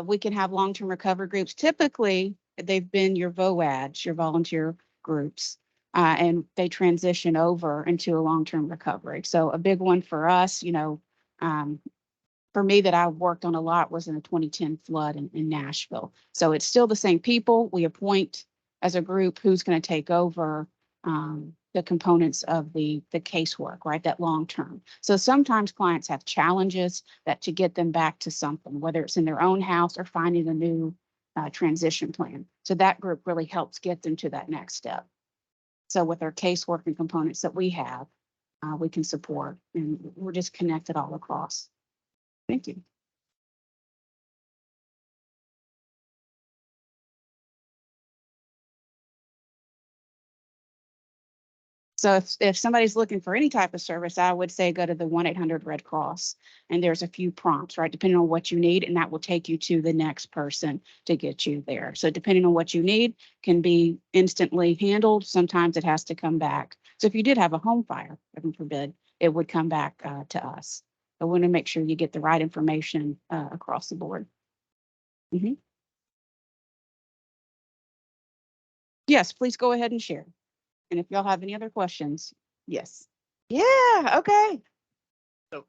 Speaker 17: we can have long-term recovery groups. Typically, they've been your VOADs, your volunteer groups, and they transition over into a long-term recovery. So a big one for us, for me that I worked on a lot was in the 2010 flood in Nashville. So it's still the same people. We appoint as a group who's going to take over the components of the casework, right? That long term. So sometimes clients have challenges that to get them back to something, whether it's in their own house or finding a new transition plan. So that group really helps get them to that next step. So with our casework and components that we have, we can support, and we're just connected all across. Thank you. So if somebody's looking for any type of service, I would say go to the 1-800-RED Cross, and there's a few prompts, right? Depending on what you need, and that will take you to the next person to get you there. So depending on what you need can be instantly handled. Sometimes it has to come back. So if you did have a home fire, heaven forbid, it would come back to us. But we want to make sure you get the right information across the board. Mm-hmm. Yes, please go ahead and share. And if y'all have any other questions, yes. Yeah, okay.
Speaker 6: So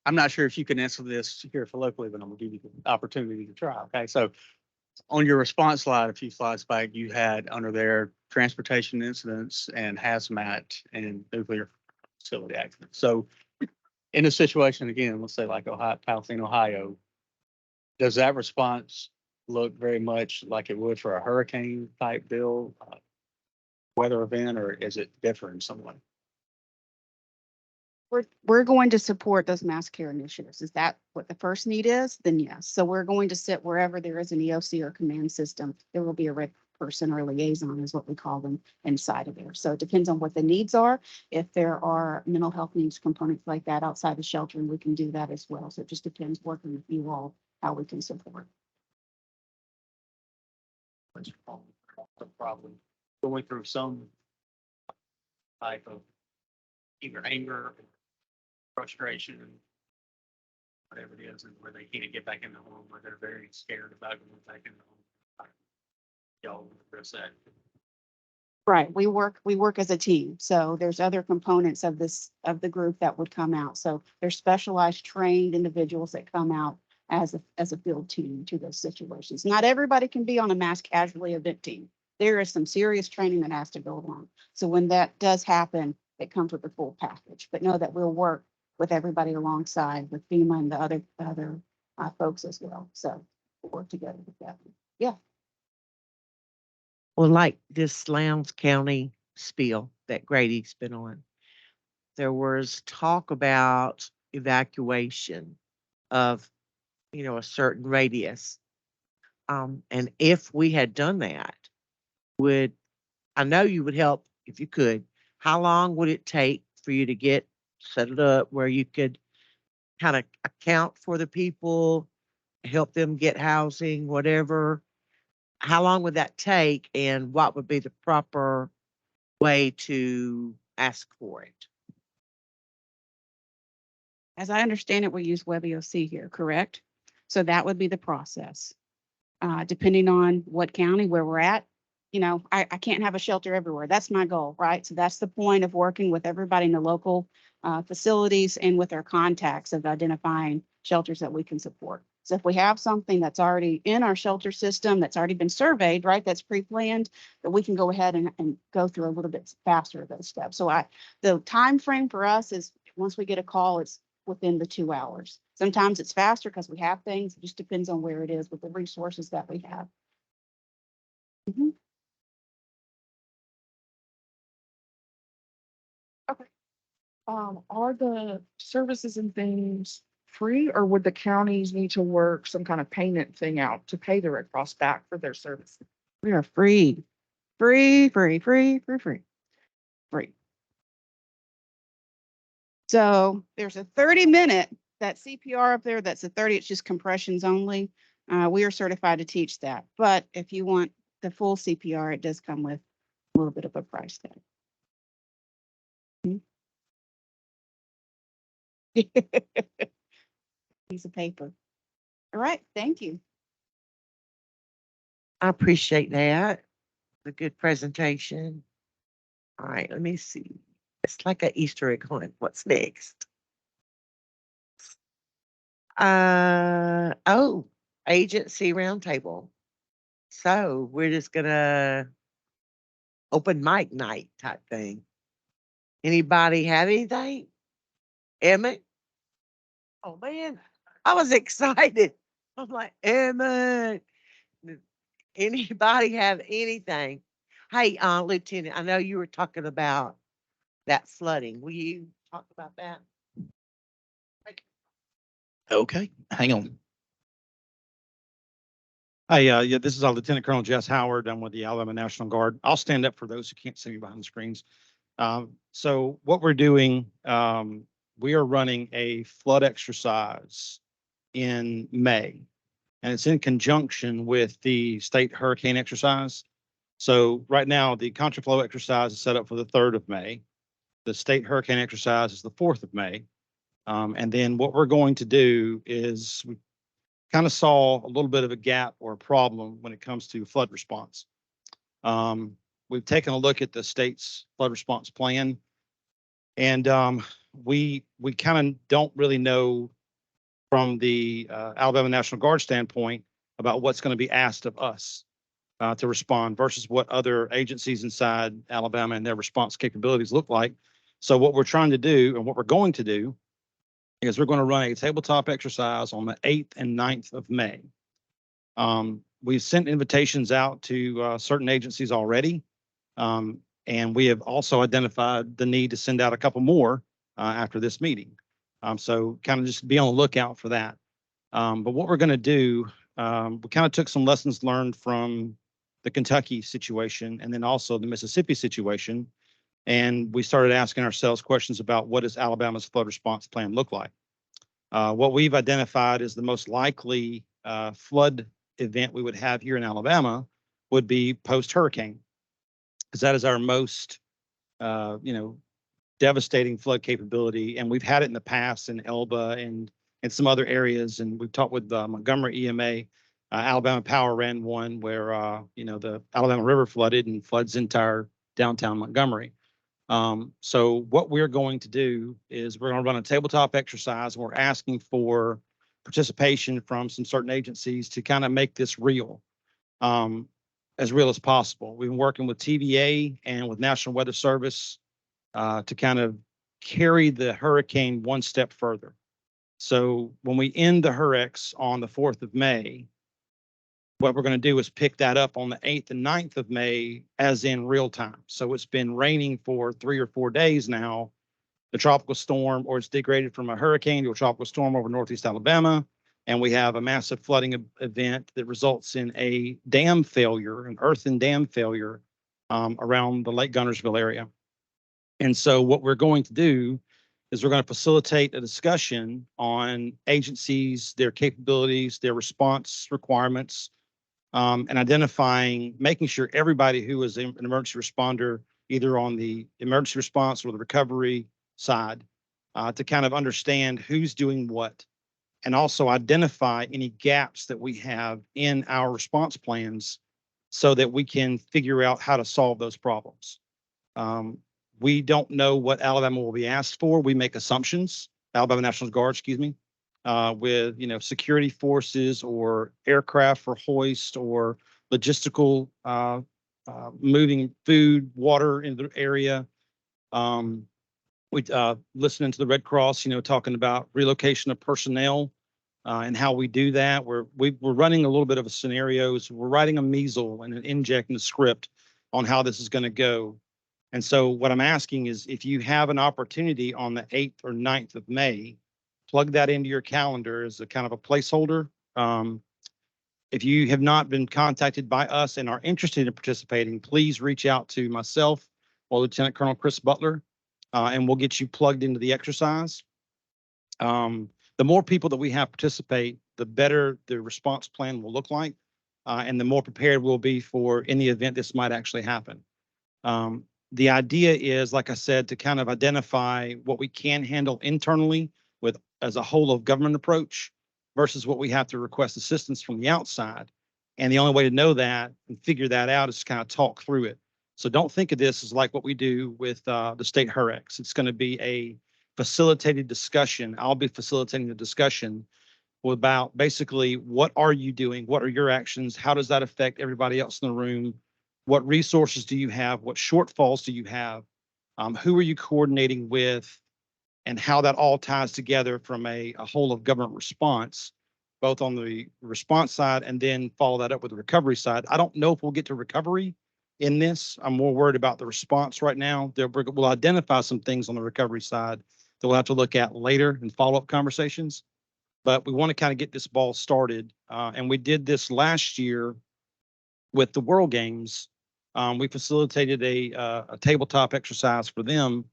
Speaker 6: I'm not sure if you can answer this here for locally, but I'm gonna give you the opportunity to try. Okay, so on your response slide, a few slides back, you had under there transportation incidents and hazmat and nuclear facility accidents. So in a situation, again, let's say like Ohio, Palestine, Ohio, does that response look very much like it would for a hurricane type bill? Weather event, or is it different in some way?
Speaker 17: We're going to support those mass care initiatives. Is that what the first need is? Then yes. So we're going to sit wherever there is an EOC or command system. There will be a red person or liaison is what we call them inside of there. So it depends on what the needs are. If there are mental health needs components like that outside the shelter, and we can do that as well. So it just depends working with you all, how we can support.
Speaker 6: Probably going through some type of either anger, frustration, whatever it is, and where they can't get back in the home, or they're very scared about going back in the home. Y'all address that.
Speaker 17: Right, we work as a team. So there's other components of the group that would come out. So there's specialized trained individuals that come out as a field team to those situations. Not everybody can be on a mass casualty event team. There is some serious training that has to go on. So when that does happen, it comes with the full package. But know that we'll work with everybody alongside with FEMA and the other folks as well. So we'll work together with that. Yeah.
Speaker 2: Well, like this Lowndes County spiel that Grady's been on, there was talk about evacuation of, a certain radius. And if we had done that, I know you would help if you could. How long would it take for you to set it up where you could kind of account for the people, help them get housing, whatever? How long would that take, and what would be the proper way to ask for it?
Speaker 17: As I understand it, we use WebEOC here, correct? So that would be the process. Depending on what county, where we're at, I can't have a shelter everywhere. That's my goal, right? So that's the point of working with everybody in the local facilities and with our contacts of identifying shelters that we can support. So if we have something that's already in our shelter system, that's already been surveyed, right, that's pre-planned, that we can go ahead and go through a little bit faster of those steps. So the time frame for us is once we get a call, it's within the 2 hours. Sometimes it's faster because we have things. It just depends on where it is with the resources that we have. Mhm.
Speaker 4: Okay. Are the services and things free, or would the counties need to work some kind of payment thing out to pay the Red Cross back for their services?
Speaker 17: We are free. Free. So there's a 30-minute, that CPR up there, that's a 30, it's just compressions only. We are certified to teach that. But if you want the full CPR, it does come with a little bit of a price tag. Piece of paper. All right, thank you.
Speaker 2: I appreciate that. A good presentation. All right, let me see. It's like an Easter egg hunt. What's next? Agency roundtable. So we're just gonna open mic night type thing. Anybody have anything? Emmett? Oh man, I was excited. I'm like, Emmett. Anybody have anything? Hey, Lieutenant, I know you were talking about that flooding. Will you talk about that?
Speaker 16: Okay, hang on.
Speaker 18: Hi, yeah, this is Lieutenant Colonel Jess Howard. I'm with the Alabama National Guard. I'll stand up for those who can't see me behind the screens. So what we're doing, we are running a flood exercise in May, and it's in conjunction with the state hurricane exercise. So right now, the contraflow exercise is set up for the 3rd of May. The state hurricane exercise is the 4th of May. And then what we're going to do is we kind of saw a little bit of a gap or a problem when it comes to flood response. We've taken a look at the state's flood response plan, and we kind of don't really know from the Alabama National Guard standpoint about what's going to be asked of us to respond versus what other agencies inside Alabama and their response capabilities look like. So what we're trying to do and what we're going to do is we're going to run a tabletop exercise on the 8th and 9th of May. We've sent invitations out to certain agencies already, and we have also identified the need to send out a couple more after this meeting. So kind of just be on the lookout for that. But what we're going to do, we kind of took some lessons learned from the Kentucky situation and then also the Mississippi situation. And we started asking ourselves questions about what does Alabama's flood response plan look like? What we've identified as the most likely flood event we would have here in Alabama would be post-hurricane, because that is our most, devastating flood capability. And we've had it in the past in Elba and some other areas. And we've talked with Montgomery EMA. Alabama Power ran one where, the Alabama River flooded and floods entire downtown Montgomery. So what we're going to do is we're going to run a tabletop exercise. And we're asking for participation from some certain agencies to kind of make this real, as real as possible. We've been working with TVA and with National Weather Service to kind of carry the hurricane one step further. So when we end the HUREX on the 4th of May, what we're going to do is pick that up on the 8th and 9th of May as in real time. So it's been raining for 3 or 4 days now. The tropical storm, or it's degraded from a hurricane to a tropical storm over Northeast Alabama. And we have a massive flooding event that results in a dam failure, an earthen dam failure around the Lake Gunnersville area. And so what we're going to do is we're going to facilitate a discussion on agencies, their capabilities, their response requirements, and identifying, making sure everybody who is an emergency responder, either on the emergency response or the recovery side, to kind of understand who's doing what, and also identify any gaps that we have in our response plans so that we can figure out how to solve those problems. We don't know what Alabama will be asked for. We make assumptions, Alabama National Guard, with, security forces or aircraft for hoist or logistical, moving food, water in the area. We listening to the Red Cross, talking about relocation of personnel and how we do that. We're running a little bit of a scenarios. We're writing a measle and an inject in the script on how this is going to go. And so what I'm asking is if you have an opportunity on the 8th or 9th of May, plug that into your calendar as a kind of a placeholder. If you have not been contacted by us and are interested in participating, please reach out to myself or Lieutenant Colonel Chris Butler, and we'll get you plugged into the exercise. The more people that we have participate, the better the response plan will look like, and the more prepared we'll be for any event this might actually happen. The idea is, like I said, to kind of identify what we can handle internally with as a whole of government approach versus what we have to request assistance from the outside. And the only way to know that and figure that out is to kind of talk through it. So don't think of this as like what we do with the state HUREX. It's going to be a facilitated discussion. I'll be facilitating the discussion about basically what are you doing? What are your actions? How does that affect everybody else in the room? What resources do you have? What shortfalls do you have? Who are you coordinating with? And how that all ties together from a whole of government response, both on the response side and then follow that up with the recovery side. I don't know if we'll get to recovery in this. I'm more worried about the response right now. We'll identify some things on the recovery side that we'll have to look at later in follow-up conversations. But we want to kind of get this ball started. And we did this last year with the World Games. We facilitated a tabletop exercise for them,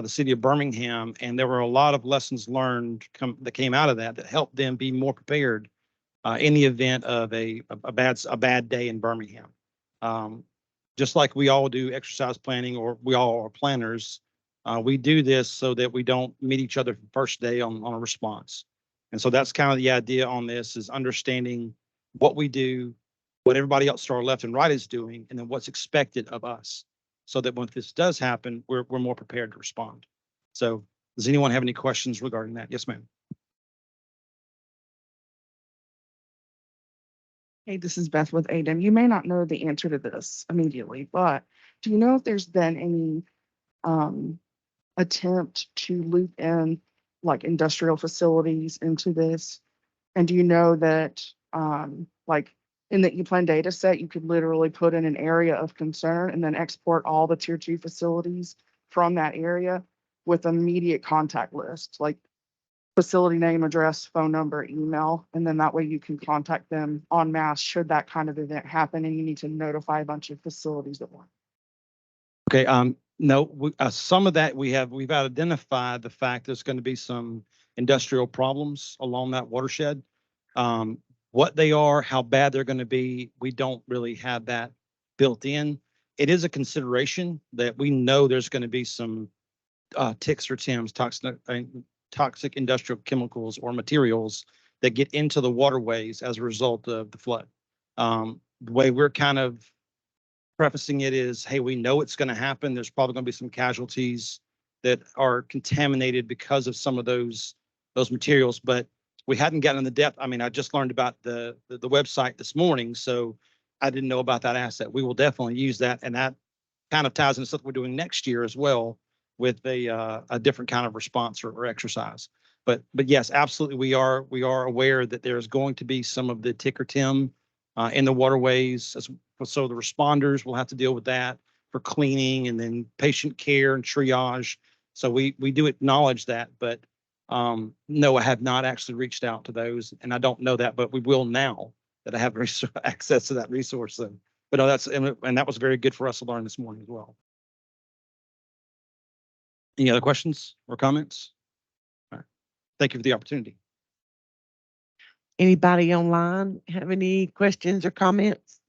Speaker 18: the city of Birmingham, and there were a lot of lessons learned that came out of that helped them be more prepared in the event of a bad day in Birmingham. Just like we all do exercise planning, or we all are planners, we do this so that we don't meet each other for the first day on a response. And so that's kind of the idea on this, is understanding what we do, what everybody else to our left and right is doing, and then what's expected of us, so that when this does happen, we're more prepared to respond. So does anyone have any questions regarding that? Yes, ma'am.
Speaker 4: Hey, this is Beth with ADEM. You may not know the answer to this immediately, but do you know if there's been any attempt to loop in like industrial facilities into this? And do you know that like in the E-Plan data set, you could literally put in an area of concern and then export all the tier 2 facilities from that area? with immediate contact list, like facility name, address, phone number, email, and then that way you can contact them en masse should that kind of event happen and you need to notify a bunch of facilities at once.
Speaker 18: Okay, no, some of that we've identified the fact there's going to be some industrial problems along that watershed. What they are, how bad they're going to be, we don't really have that built in. It is a consideration that we know there's going to be some ticks or TIMs, toxic industrial chemicals or materials that get into the waterways as a result of the flood. The way we're kind of prefacing it is, hey, we know it's going to happen. There's probably going to be some casualties that are contaminated because of some of those materials, but we hadn't gotten in the depth. I mean, I just learned about the website this morning, so I didn't know about that asset. We will definitely use that, and that kind of ties into stuff we're doing next year as well with a different kind of response or exercise. But yes, absolutely, we are aware that there's going to be some of the tick or TIM in the waterways. So the responders will have to deal with that for cleaning and then patient care and triage. So we do acknowledge that, but no, I have not actually reached out to those, and I don't know that, but we will now that I have access to that resource. But no, and that was very good for us to learn this morning as well. Any other questions or comments? All right. Thank you for the opportunity.
Speaker 2: Anybody online have any questions or comments?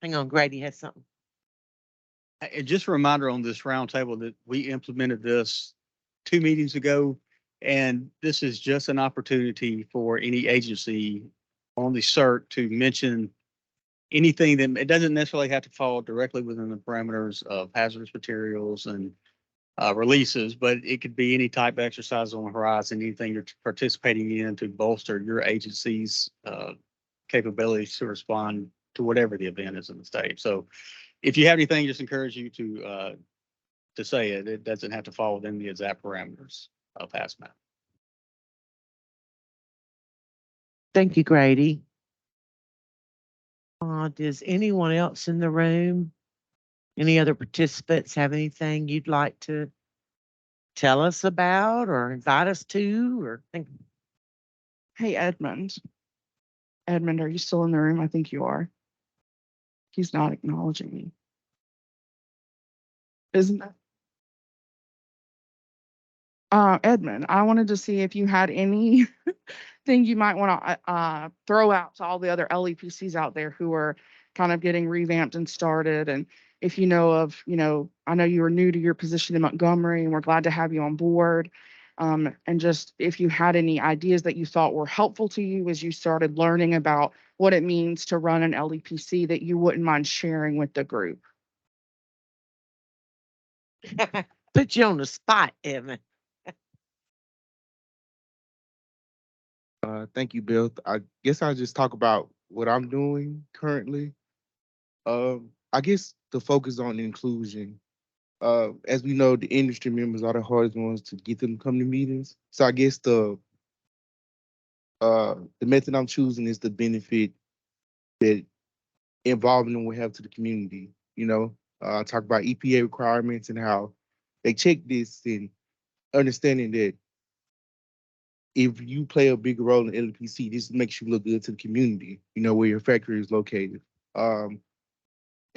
Speaker 2: Hang on, Grady has something.
Speaker 6: And just a reminder on this roundtable that we implemented this 2 meetings ago, and this is just an opportunity for any agency on the CERT to mention anything that it doesn't necessarily have to fall directly within the parameters of hazardous materials and releases, but it could be any type of exercise on the horizon, anything you're participating in to bolster your agency's capabilities to respond to whatever the event is in the state. So if you have anything, just encourage you to say it. It doesn't have to fall within the exact parameters of HAZMAT.
Speaker 2: Thank you, Grady. Does anyone else in the room, any other participants have anything you'd like to tell us about or invite us to or think?
Speaker 4: Hey, Edmund. Edmund, are you still in the room? I think you are. He's not acknowledging me. Isn't that? Edmund, I wanted to see if you had anything you might want to throw out to all the other LEPCs out there who are kind of getting revamped and started. And if you know of, I know you were new to your position in Montgomery and we're glad to have you on board. And just if you had any ideas that you thought were helpful to you as you started learning about what it means to run an LEPC that you wouldn't mind sharing with the group.
Speaker 2: Put you on the spot, Evan.
Speaker 10: Thank you, Beth. I guess I'll just talk about what I'm doing currently. I guess the focus on inclusion. As we know, the industry members are the hardest ones to get them to come to meetings. So I guess the method I'm choosing is the benefit that involving them will have to the community. Talk about EPA requirements and how they check this and understanding that if you play a bigger role in LEPC, this makes you look good to the community, where your factory is located. And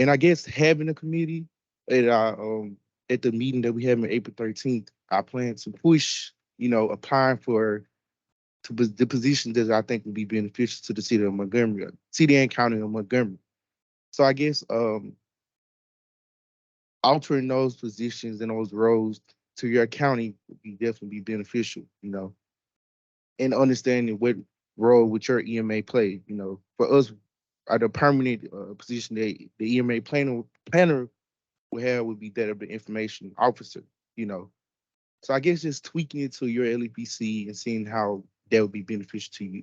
Speaker 10: I guess having a committee at the meeting that we have on April 13th, I plan to push, applying for the positions that I think would be beneficial to the city of Montgomery, city and county of Montgomery. So I guess altering those positions and those roles to your county would definitely be beneficial, and understanding what role would your EMA play. For us, at a permanent position that the EMA planner will have would be that of the information officer. So I guess just tweaking it to your LEPC and seeing how that would be beneficial to you.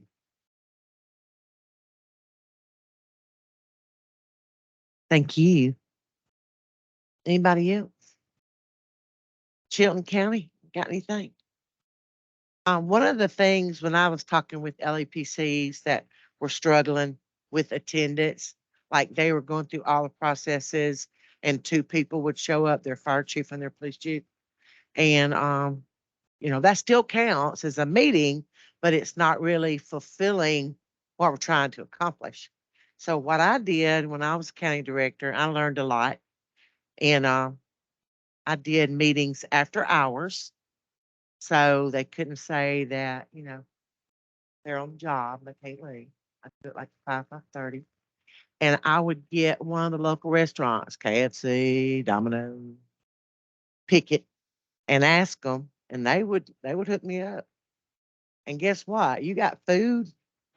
Speaker 2: Thank you. Anybody else? Chilton County, got anything? One of the things when I was talking with LEPCs that were struggling with attendance, like they were going through all the processes and 2 people would show up, their fire chief and their police chief. And, that still counts as a meeting, but it's not really fulfilling what we're trying to accomplish. So what I did when I was county director, I learned a lot. And I did meetings after hours. So they couldn't say that, they're on the job, they can't leave. I do it like 5:30. And I would get one of the local restaurants, KFC, Domino's, pick it and ask them, and they would hook me up. And guess what? You got food,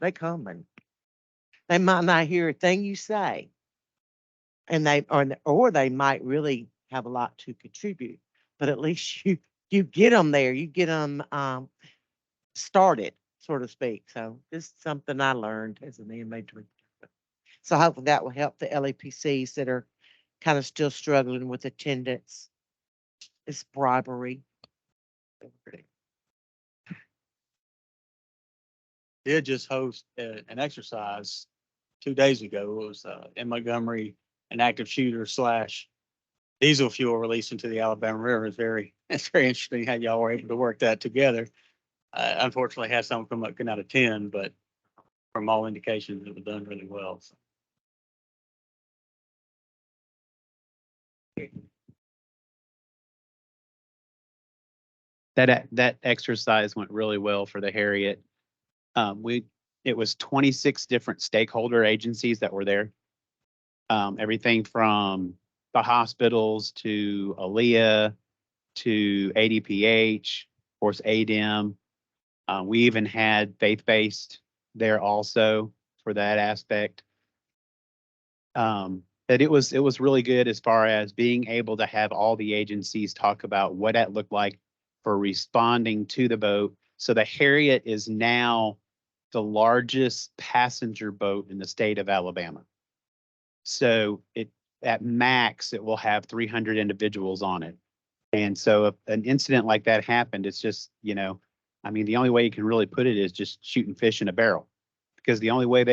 Speaker 2: they coming. They might not hear a thing you say, and or they might really have a lot to contribute. But at least you get them there, you get them started, so to speak. So this is something I learned as an EMA director. So hopefully that will help the LEPCs that are kind of still struggling with attendance. It's bribery.
Speaker 6: Did just host an exercise 2 days ago. It was in Montgomery, an active shooter / diesel fuel released into the Alabama River. It's very interesting how y'all were able to work that together. Unfortunately, had some come up could not attend, but from all indications, it was done really well. So.
Speaker 9: That exercise went really well for the Harriet. It was 26 different stakeholder agencies that were there. Everything from the hospitals to ALEA to ADPH, of course, ADEM. We even had faith-based there also for that aspect. But it was really good as far as being able to have all the agencies talk about what that looked like for responding to the boat. So the Harriet is now the largest passenger boat in the state of Alabama. So at max, it will have 300 individuals on it. And so if an incident like that happened, it's just, the only way you can really put it is just shooting fish in a barrel, because the only way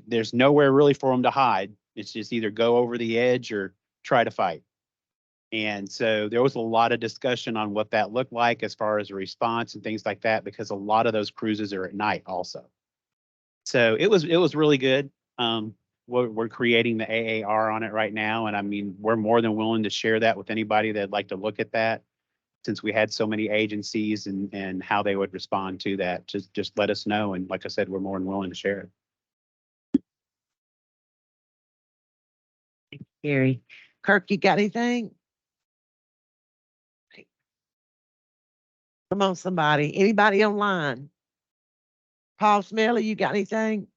Speaker 9: there's nowhere really for them to hide. It's just either go over the edge or try to fight. And so there was a lot of discussion on what that looked like as far as a response and things like that, because a lot of those cruises are at night also. So it was really good. We're creating the AAR on it right now. And we're more than willing to share that with anybody that'd like to look at that, since we had so many agencies and how they would respond to that. Just let us know. And like I said, we're more than willing to share it.
Speaker 2: Gary. Kirk, you got anything? Come on, somebody. Anybody online? Paul Smelly, you got anything?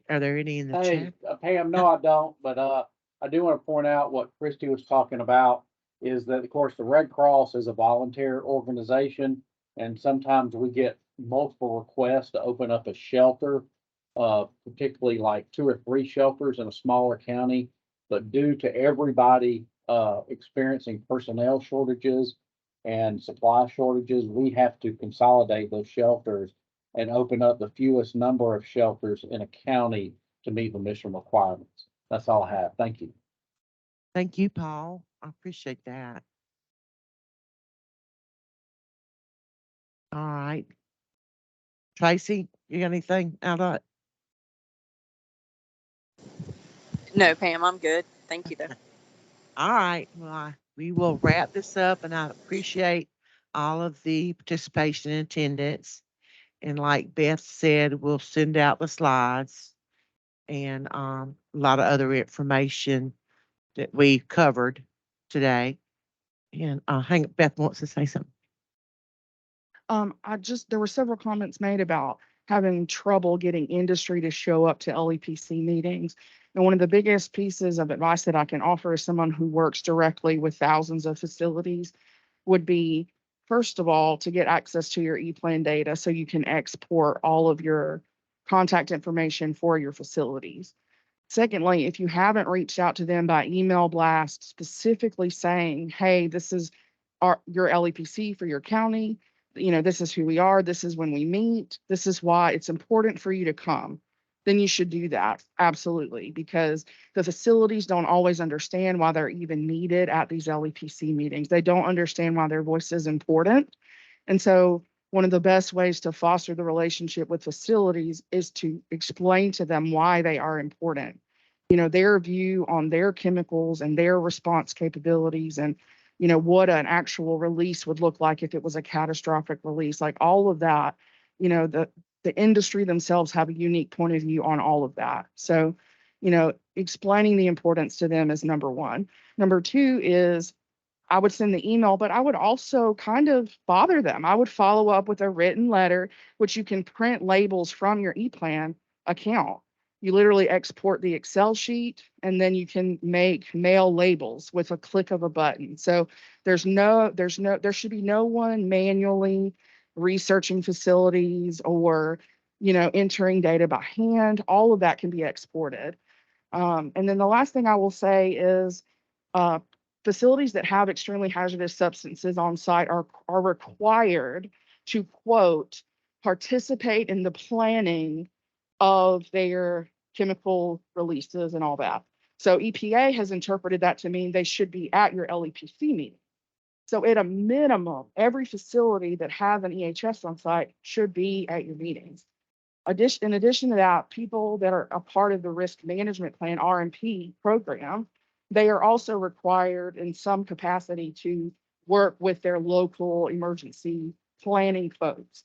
Speaker 2: Are there any in the
Speaker 15: Hey,
Speaker 2: chat?
Speaker 15: Pam, no, I don't, but I do want to point out what Christy was talking about is that, of course, the Red Cross is a volunteer organization, and sometimes we get multiple requests to open up a shelter, particularly like 2 or 3 shelters in a smaller county. But due to everybody experiencing personnel shortages and supply shortages, we have to consolidate those shelters and open up the fewest number of shelters in a county to meet the mission requirements. That's all I have. Thank you.
Speaker 2: Thank you, Paul. I appreciate that. All right. Tracy, you got anything out of it?
Speaker 12: No, Pam, I'm good. Thank you, though.
Speaker 2: All right. Well, we will wrap this up, and I appreciate all of the participation and attendance. And like Beth said, we'll send out the slides and a lot of other information that we covered today. And Beth wants to say something.
Speaker 4: There were several comments made about having trouble getting industry to show up to LEPC meetings. And one of the biggest pieces of advice that I can offer as someone who works directly with thousands of facilities would be, first of all, to get access to your E-plan data so you can export all of your contact information for your facilities. Secondly, if you haven't reached out to them by email blast specifically saying, hey, this is your LEPC for your county, this is who we are, this is when we meet, this is why it's important for you to come. then you should do that. Absolutely. Because the facilities don't always understand why they're even needed at these LEPC meetings. They don't understand why their voice is important. And so one of the best ways to foster the relationship with facilities is to explain to them why they are important. You know, their view on their chemicals and their response capabilities and, you know, what an actual release would look like if it was a catastrophic release, like all of that, you know, the industry themselves have a unique point of view on all of that. So, you know, explaining the importance to them is number one. Number two is I would send the email, but I would also kind of bother them. I would follow up with a written letter, which you can print labels from your ePlan account. You literally export the Excel sheet and then you can make mail labels with a click of a button. So there should be no one manually researching facilities or, you know, entering data by hand. All of that can be exported. And then the last thing I will say is, facilities that have extremely hazardous substances on site are required to, quote, participate in the planning of their chemical releases and all that. So EPA has interpreted that to mean they should be at your LEPC meeting. So at a minimum, every facility that has an EHS on site should be at your meetings. In addition to that, people that are a part of the risk management plan RMP program, they are also required in some capacity to work with their local emergency planning folks.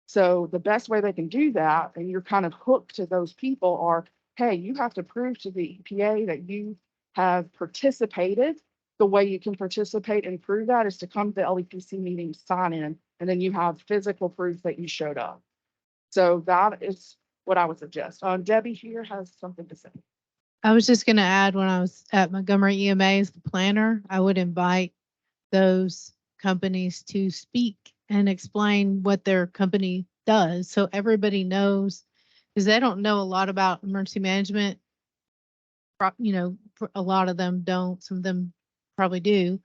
Speaker 4: So the best way they can do that, and you're kind of hooked to those people, are, hey, you have to prove to the EPA that you have participated. The way you can participate and prove that is to come to the LEPC meeting, sign in, and then you have physical proof that you showed up. So that is what I would suggest. Debbie here has something to say.
Speaker 5: I was just going to add, when I was at Montgomery EMA as the planner, I would invite those companies to speak and explain what their company does, so everybody knows, because they don't know a lot about emergency management. You know, a lot of them don't, some of them probably do,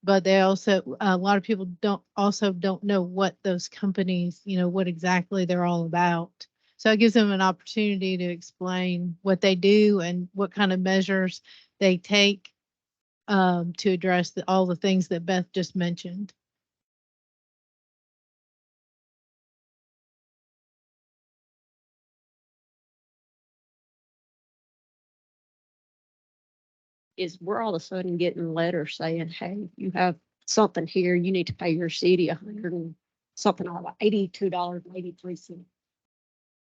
Speaker 5: but they also, a lot of people don't know what those companies, you know, what exactly they're all about. So it gives them an opportunity to explain what they do and what kind of measures they take to address all the things that Beth just mentioned.
Speaker 7: Is we're all of a sudden getting letters saying, hey, you have something here, you need to pay your city $100 and something, like $82.83.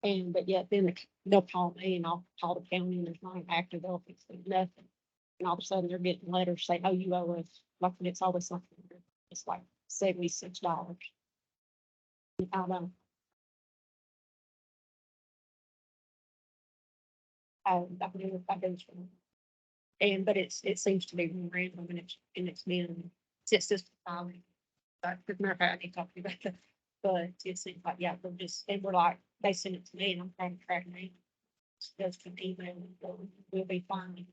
Speaker 7: And but yet then they'll call me and I'll call the county and there's not an active office, there's nothing. And all of a sudden they're getting letters saying, oh, you owe us, like it's always something, it's like $76. I don't know. I've never, I've been through. And but it seems to be random and it's been since this filing. But matter of fact, I need to talk to you about that. But it seems like, yeah, they're just, and we're like, they send it to me and I'm trying to track me. Those can email and we'll be fine.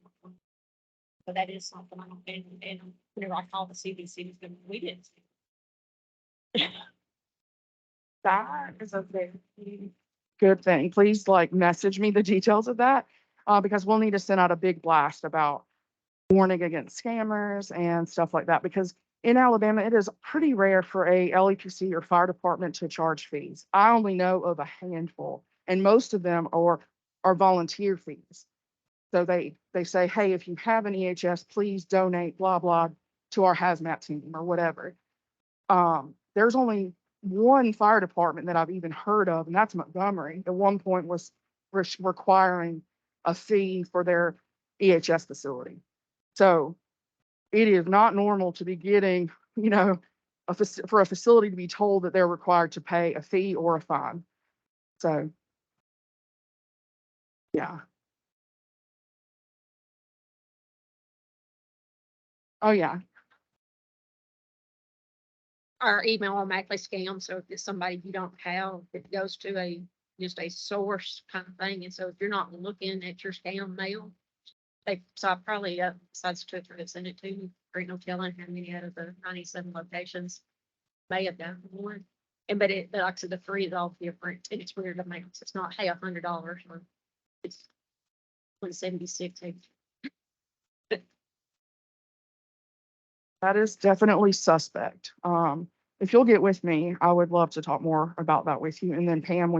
Speaker 7: But that is something I don't, and whenever I call the CDC, we didn't.
Speaker 4: That is a very good thing. Please like message me the details of that, because we'll need to send out a big blast about warning against scammers and stuff like that, because in Alabama, it is pretty rare for a LEPC or fire department to charge fees. I only know of a handful, and most of them are volunteer fees. So they say, hey, if you have an EHS, please donate blah, blah to our hazmat team or whatever. There's only one fire department that I've even heard of, and that's Montgomery. At one point was requiring a fee for their EHS facility. So it is not normal to be getting, you know, for a facility to be told that they're required to pay a fee or a fine. So, yeah. Oh, yeah.
Speaker 7: Our email automatically scans, so if it's somebody you don't have, it goes to just a source kind of thing. And so if you're not looking at your scam mail, so I probably, besides Twitter, have sent it to you. There ain't no telling how many out of the 97 locations may have done one. And but like I said, the free is all different and it's weird amounts. It's not, hey, $100 or It's 176.
Speaker 4: That is definitely suspect. If you'll get with me, I would love to talk more about that with you. And then Pam,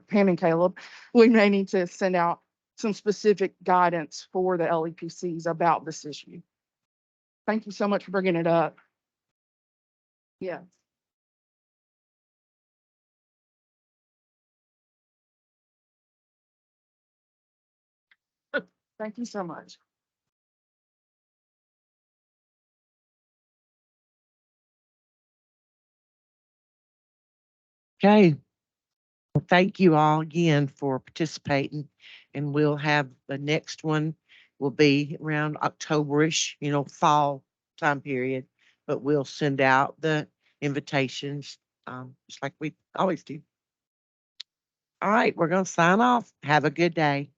Speaker 4: Pam and Caleb, we may need to send out some specific guidance for the LEPCs about this issue. Thank you so much for bringing it up. Yeah. Thank you so much.
Speaker 2: Okay. Well, thank you all again for participating, and we'll have the next one will be around Octoberish, fall time period, but we'll send out the invitations, just like we always do. All right, we're going to sign off. Have a good day.